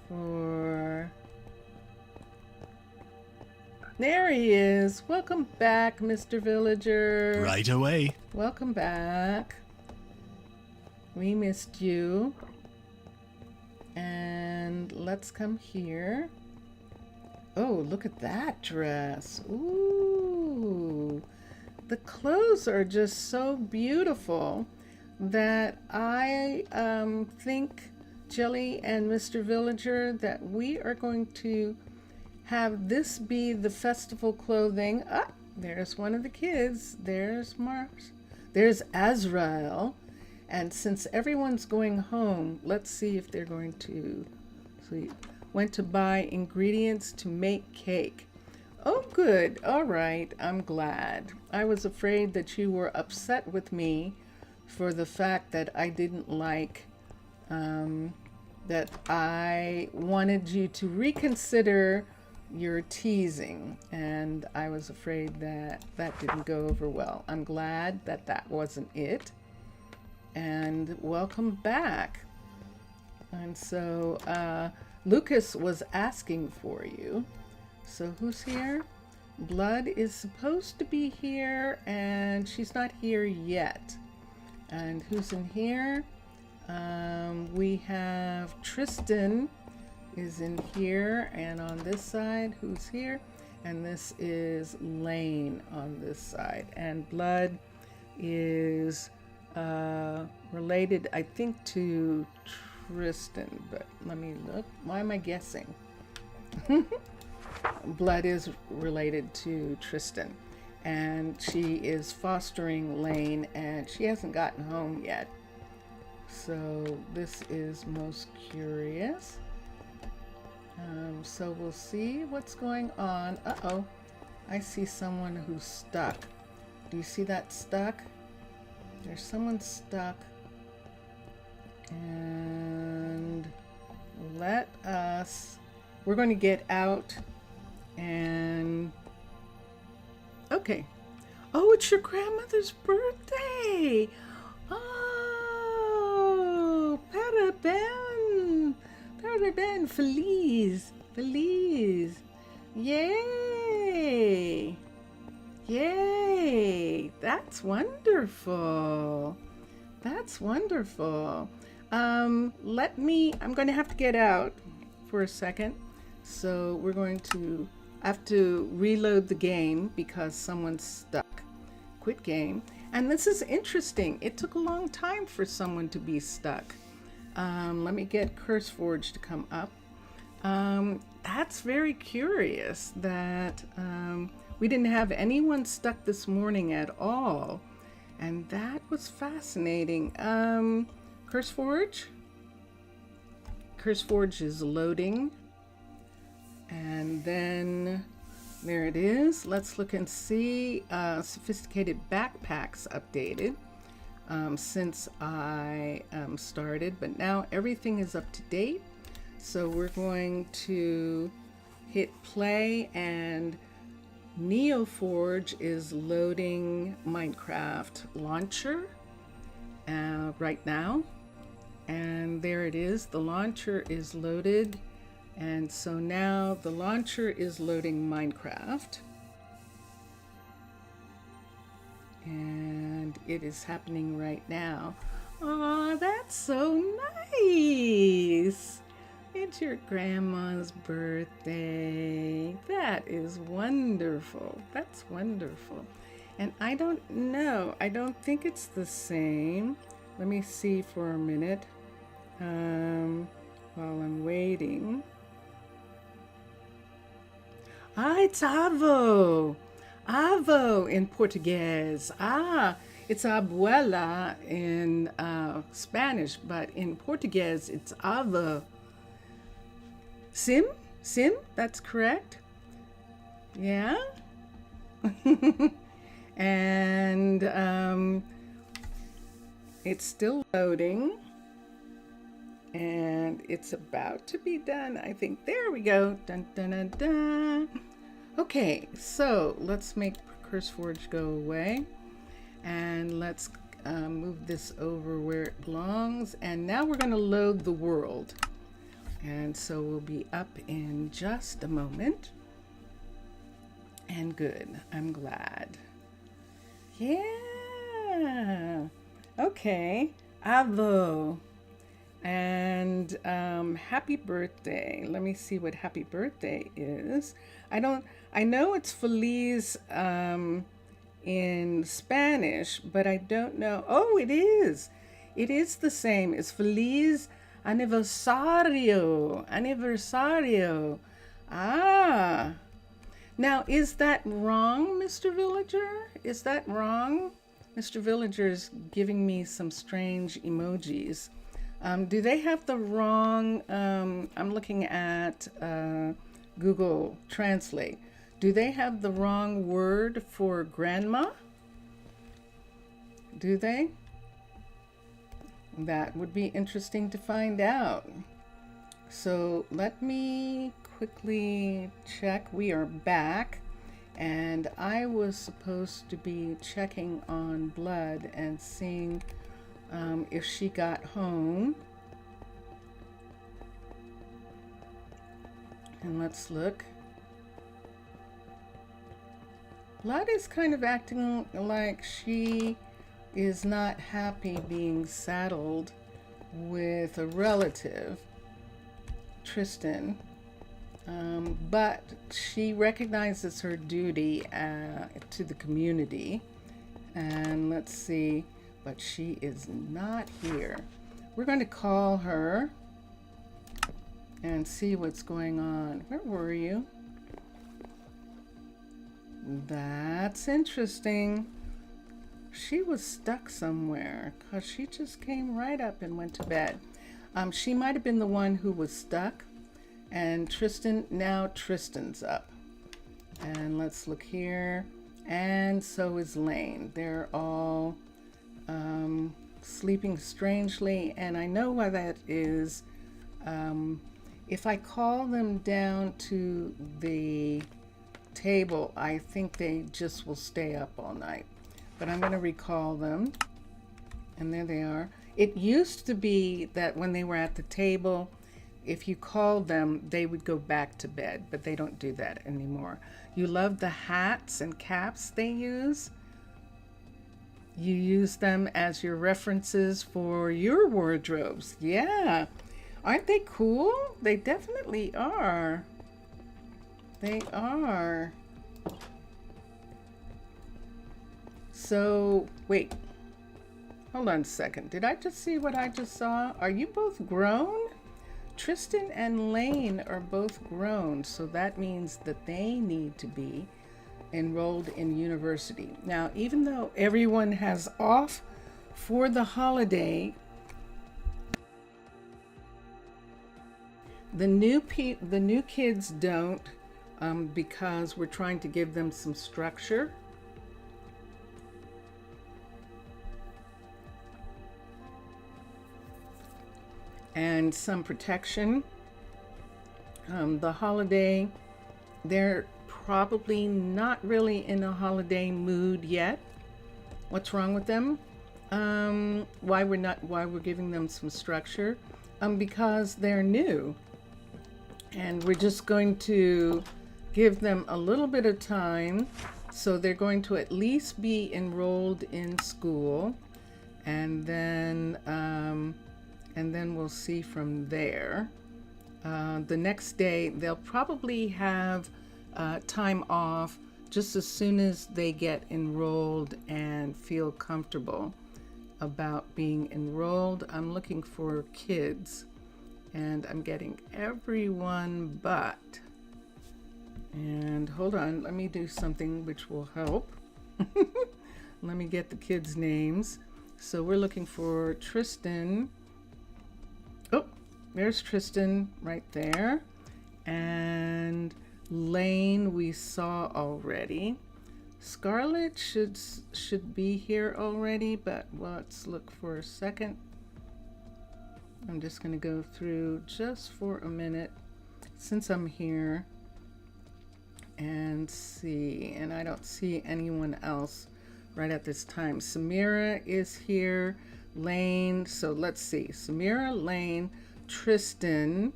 for... There he is. Welcome back, Mr. Villager. Right away. Welcome back. We missed you. And let's come here. Oh, look at that dress. Ooh. The clothes are just so beautiful that I think, Jelly and Mr. Villager, that we are going to have this be the festival clothing. Ah, there's one of the kids. There's Mars. There's Azrael. And since everyone's going home, let's see if they're going to sleep. Went to buy ingredients to make cake. Oh, good. All right. I'm glad. I was afraid that you were upset with me for the fact that I didn't like, that I wanted you to reconsider your teasing, and I was afraid that that didn't go over well. I'm glad that that wasn't it, and welcome back. And so Lucas was asking for you. So who's here? Blood is supposed to be here, and she's not here yet. And who's in here? We have Tristan is in here, and on this side, who's here? And this is Lane on this side. And Blood is related, I think, to Tristan, but let me look. Why am I guessing? Blood is related to Tristan, and she is fostering Lane, and she hasn't gotten home yet. So this is most curious. So we'll see what's going on. Uh-oh, I see someone who's stuck. Do you see that stuck? There's someone stuck. And let us, we're going to get out and, okay. Oh, it's your grandmother's birthday. Oh, parabén, parabén, feliz, feliz. Yay, yay, that's wonderful. That's wonderful. I'm going to have to get out for a second. So we're going to have to reload the game because someone's stuck. Quit game. And this is interesting. It took a long time for someone to be stuck. Let me get CurseForge to come up. That's very curious that we didn't have anyone stuck this morning at all. And that was fascinating. CurseForge? CurseForge is loading. And then there it is. Let's look and see. Sophisticated backpacks updated since I started, but now everything is up to date. So we're going to hit play, and NeoForge is loading Minecraft launcher right now. And there it is. The launcher is loaded. And so now the launcher is loading Minecraft. And it is happening right now. Aw, that's so nice. It's your grandma's birthday. That is wonderful. That's wonderful. And I don't know. I don't think it's the same. Let me see for a minute while I'm waiting. Ah, it's Avo. Avo in Portuguese. Ah, it's abuela in Spanish, but in Portuguese it's Avo. Sim, that's correct. Yeah. And it's still loading. And it's about to be done, I think. There we go. Dun, dun, dun, dun. Okay, so let's make CurseForge go away. And let's move this over where it belongs. And now we're going to load the world. And so we'll be up in just a moment. And good. I'm glad. Yeah. Okay. Avo. And happy birthday. Let me see what happy birthday is. I know it's Feliz in Spanish, but I don't know. Oh, it is. It is the same. It's Feliz Aniversario. Aniversario. Ah. Now, is that wrong, Mr. Villager? Is that wrong? Mr. Villager's giving me some strange emojis. Do they have the wrong, I'm looking at Google Translate. Do they have the wrong word for grandma? Do they? That would be interesting to find out. So let me quickly check. We are back, and I was supposed to be checking on Blood and seeing if she got home. And let's look. Blood is kind of acting like she is not happy being saddled with a relative, Tristan, but she recognizes her duty to the community. And let's see, but she is not here. We're going to call her and see what's going on. Where were you? That's interesting. She was stuck somewhere because she just came right up and went to bed. She might have been the one who was stuck. And now Tristan's up. And let's look here. And so is Lane. They're all sleeping strangely. And I know why that is. If I call them down to the table, I think they just will stay up all night. But I'm going to recall them. And there they are. It used to be that when they were at the table, if you called them, they would go back to bed, but they don't do that anymore. You love the hats and caps they use. You use them as your references for your wardrobes. Yeah. Aren't they cool? They definitely are. They are. So, wait. Hold on a second. Did I just see what I just saw? Are you both grown? Tristan and Lane are both grown, so that means that they need to be enrolled in university. Now, even though everyone has off for the holiday, the new kids don't, because we're trying to give them some structure. And some protection. The holiday, they're probably not really in a holiday mood yet. What's wrong with them? Why we're giving them some structure? Because they're new. And we're just going to give them a little bit of time. So they're going to at least be enrolled in school. And then we'll see from there. The next day, they'll probably have time off just as soon as they get enrolled and feel comfortable about being enrolled. I'm looking for kids, and I'm getting everyone but. And hold on, let me do something which will help. Let me get the kids' names. So we're looking for Tristan. Oh, there's Tristan right there. And Lane we saw already. Scarlet should be here already, but let's look for a second. I'm just going to go through just for a minute since I'm here and see. And I don't see anyone else right at this time. Samira is here. Lane, so let's see. Samira, Lane, Tristan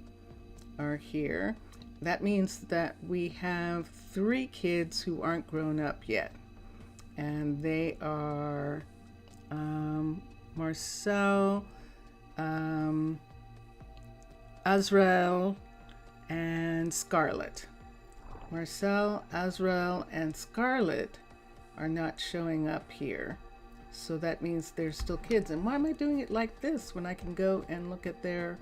are here. That means that we have 3 kids who aren't grown up yet. And they are Marcel, Azrael, and Scarlet. Marcel, Azrael, and Scarlet are not showing up here. So that means they're still kids. And why am I doing it like this when I can go and look at their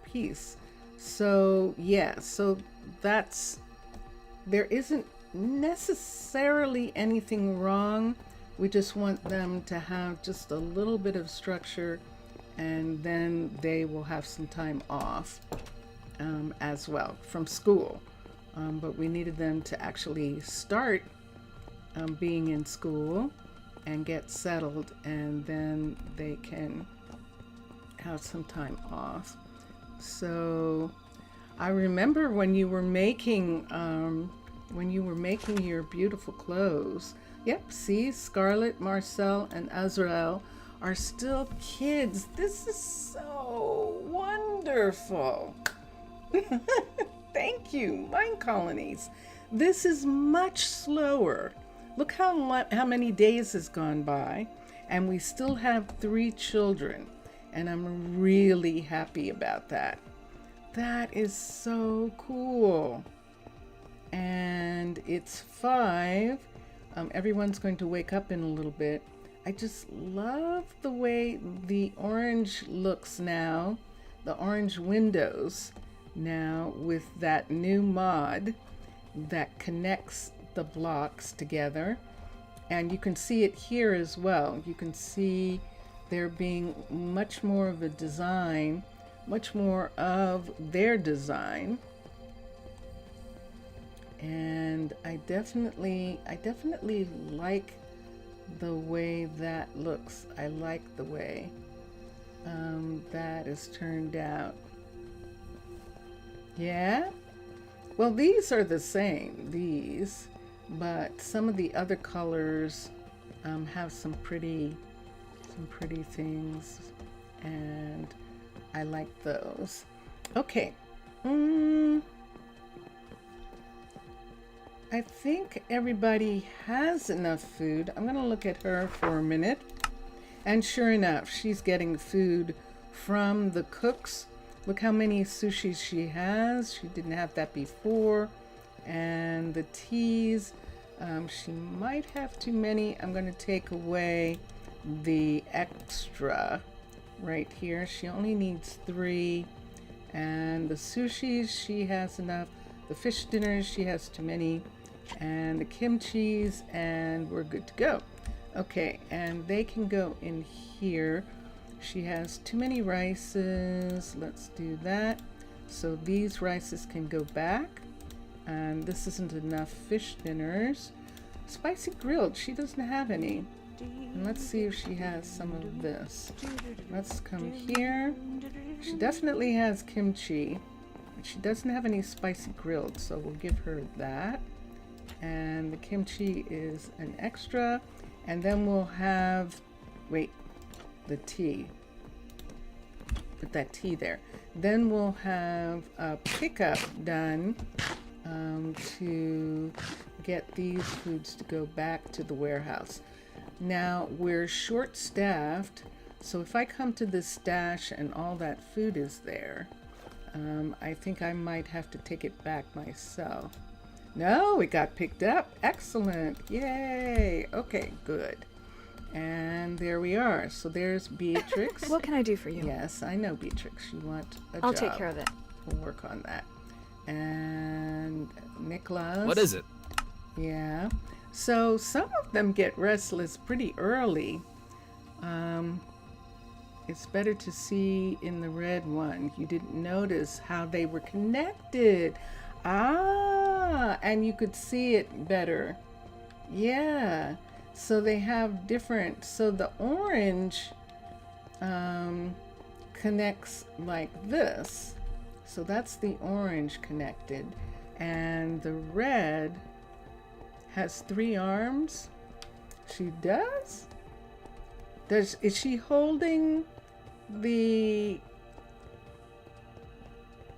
piece? So yeah, so there isn't necessarily anything wrong. We just want them to have just a little bit of structure, and then they will have some time off as well from school. But we needed them to actually start being in school and get settled, and then they can have some time off. So I remember when you were making your beautiful clothes. Yep, see, Scarlett, Marcel, and Azrael are still kids. This is so wonderful. Thank you, Minecolonies. This is much slower. Look how many days has gone by, and we still have 3 children, and I'm really happy about that. That is so cool. And it's 5. Everyone's going to wake up in a little bit. I just love the way the orange looks now, the orange windows now with that new mod that connects the blocks together. And you can see it here as well. You can see there being much more of a design, much more of their design. And I definitely like the way that looks. I like the way that is turned out. Yeah? Well, these are the same, these, but some of the other colors have some pretty things, and I like those. Okay. I think everybody has enough food. I'm going to look at her for a minute. And sure enough, she's getting food from the cooks. Look how many sushis she has. She didn't have that before. And the teas, she might have too many. I'm going to take away the extra right here. She only needs 3. And the sushis, she has enough. The fish dinners, she has too many. And the kimchis, and we're good to go. Okay, and they can go in here. She has too many rices. Let's do that. So these rices can go back. And this isn't enough fish dinners. Spicy grilled, she doesn't have any. And let's see if she has some of this. Let's come here. She definitely has kimchi, but she doesn't have any spicy grilled, so we'll give her that. And the kimchi is an extra. And then we'll have, wait, the tea. Put that tea there. Then we'll have a pickup done to get these foods to go back to the warehouse. Now, we're short-staffed, so if I come to this stash and all that food is there, I think I might have to take it back myself. No, it got picked up. Excellent. Yay. Okay, good. And there we are. So there's Beatrix. What can I do for you? Yes, I know, Beatrix. You want a job. I'll take care of it. We'll work on that. And Nicholas. What is it? Yeah. So some of them get restless pretty early. It's better to see in the red one. You didn't notice how they were connected. Ah, and you could see it better. Yeah. So they have different, so the orange connects like this. So that's the orange connected. And the red has 3 arms. She does? Is she holding the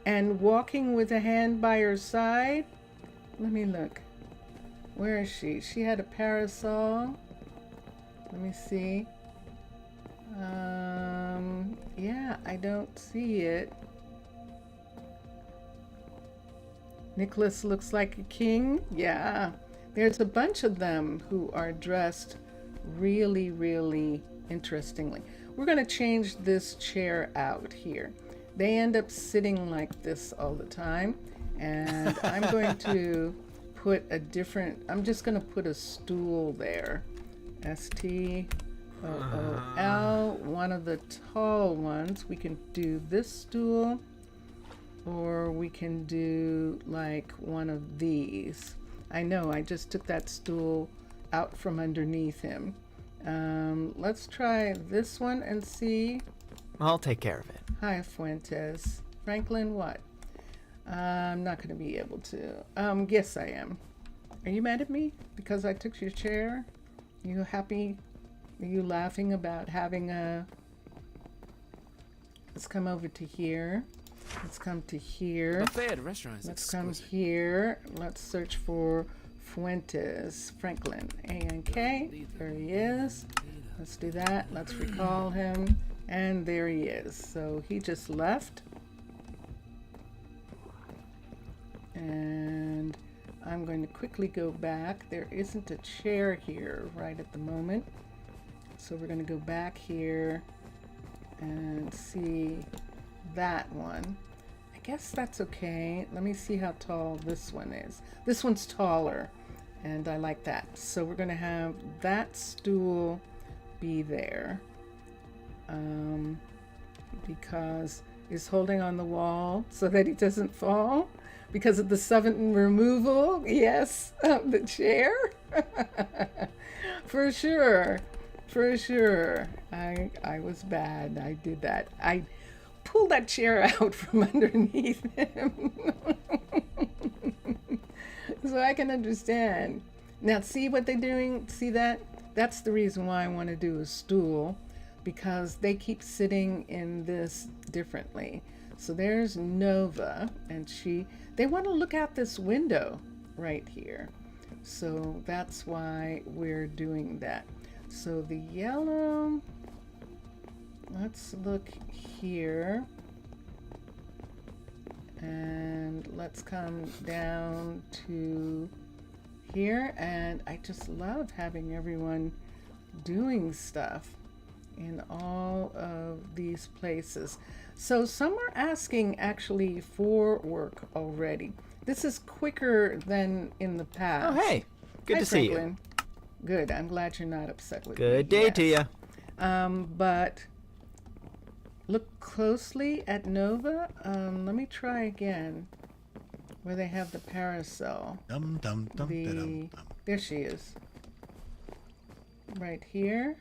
and walking with a hand by her side? Let me look. Where is she? She had a parasol. Let me see. Yeah, I don't see it. Nicholas looks like a king. Yeah. There's a bunch of them who are dressed really, really interestingly. We're going to change this chair out here. They end up sitting like this all the time. And I'm going to put a different, I'm just going to put a stool there. S-T-O-O-L, one of the tall ones. We can do this stool, or we can do like one of these. I know, I just took that stool out from underneath him. Let's try this one and see. I'll take care of it. Hi, Fuentes. Franklin, what? I'm not going to be able to. Yes, I am. Are you mad at me because I took your chair? You happy? Are you laughing about having a... Let's come over to here. Let's come to here. Buffet at a restaurant is Let's come exquisite. here. Let's search for Fuentes. Franklin. A-N-K. There he is. Let's do that. Let's recall him. And there he is. So he just left. And I'm going to quickly go back. There isn't a chair here right at the moment. So we're going to go back here and see that one. I guess that's okay. Let me see how tall this one is. This one's taller, and I like that. So we're going to have that stool be there because he's holding on the wall so that he doesn't fall because of the sudden removal, yes, of the chair. For sure. For sure. I was bad. I did that. I pulled that chair out from underneath him. So I can understand. Now see what they're doing? See that? That's the reason why I want to do a stool, because they keep sitting in this differently. So there's Nova, and they want to look out this window right here. So that's why we're doing that. So the yellow, let's look here, and let's come down to here. And I just love having everyone doing stuff in all of these places. So some are asking actually for work already. This is quicker than in the past. Oh, hey. Good Hi, to see Franklin. Good. I'm glad you're not upset with me. Good day to Yes. you. But look closely at Nova. Let me try again. Where they have the parasol. Dum dum dum The- dum dum. There she is. Right here.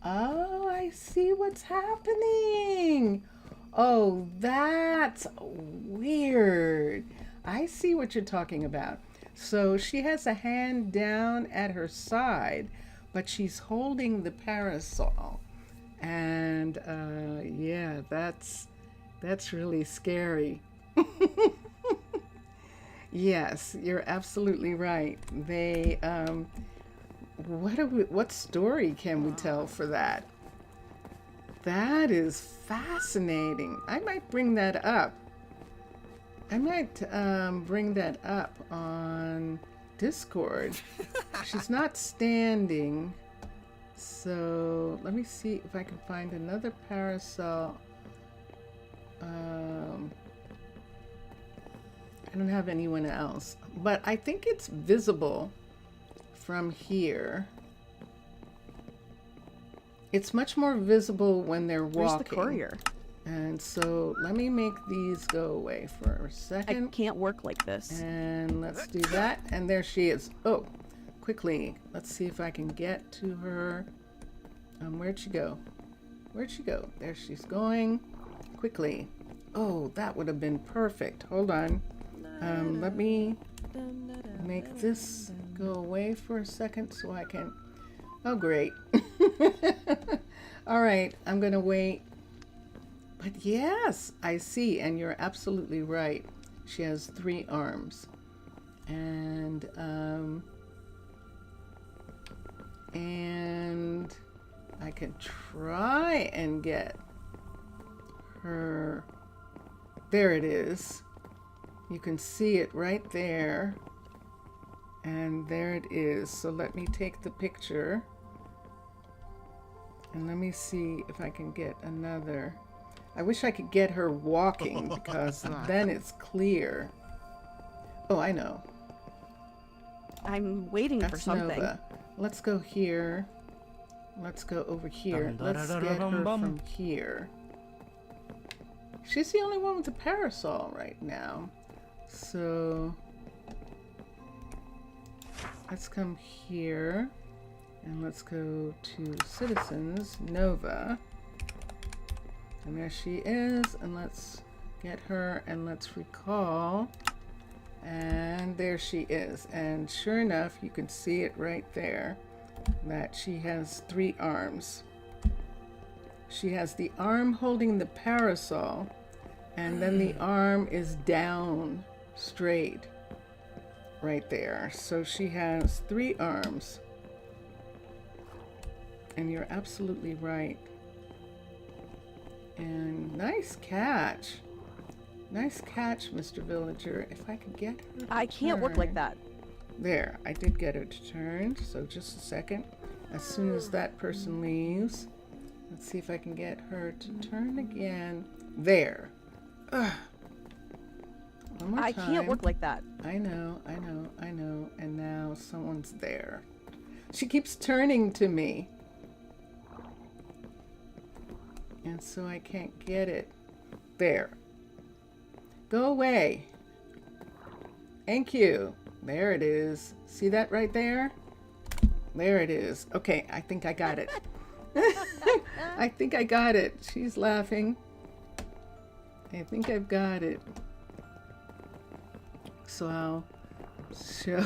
Oh, I see what's happening. Oh, that's weird. I see what you're talking about. So she has a hand down at her side, but she's holding the parasol. And yeah, that's really scary. Yes, you're absolutely right. They what story can we tell for that? That is fascinating. I might bring that up. I might bring that up on Discord. She's not standing, so let me see if I can find another parasol. I don't have anyone else, but I think it's visible from here. It's much more visible when they're walking. Where's the courier? And so let me make these go away for a I second. can't work like this. And let's do that. And there she is. Oh, quickly. Let's see if I can get to her. Where'd she go? Where'd she go? There she's going. Quickly. Oh, that would have been perfect. Hold on. Let me make this go away for a second so I can... Oh, great. All right. I'm going to wait. But yes, I see, and you're absolutely right. She has 3 arms, and I can try and get her. There it is. You can see it right there, and there it is. So let me take the picture, and let me see if I can get another. I wish I could get her walking because then it's clear. Oh, I know. I'm waiting for That's something. Nova. Let's go here. Let's go over here. Let's get her from here. She's the only one with a parasol right now. So let's come here And let's go to citizens, Nova. And there she is. And let's get her and let's recall. And there she is. And sure enough, you can see it right there that she has 3 arms. She has the arm holding the parasol, and then the arm is down straight right there. So she has 3 arms. And you're absolutely right. And nice catch. Nice catch, Mr. Villager. If I could get her to I can't work like turn. that. There, I did get her to turn. So just a second. As soon as that person leaves, let's see if I can get her to turn again. There. Ugh. One more I time. can't work like that. I know. And now someone's there. She keeps turning to me. And so I can't get it. There. Go away. Thank you. There it is. See that right there? There it is. Okay, I think I got it. I think I got it. She's laughing. I think I've got it. So I'll show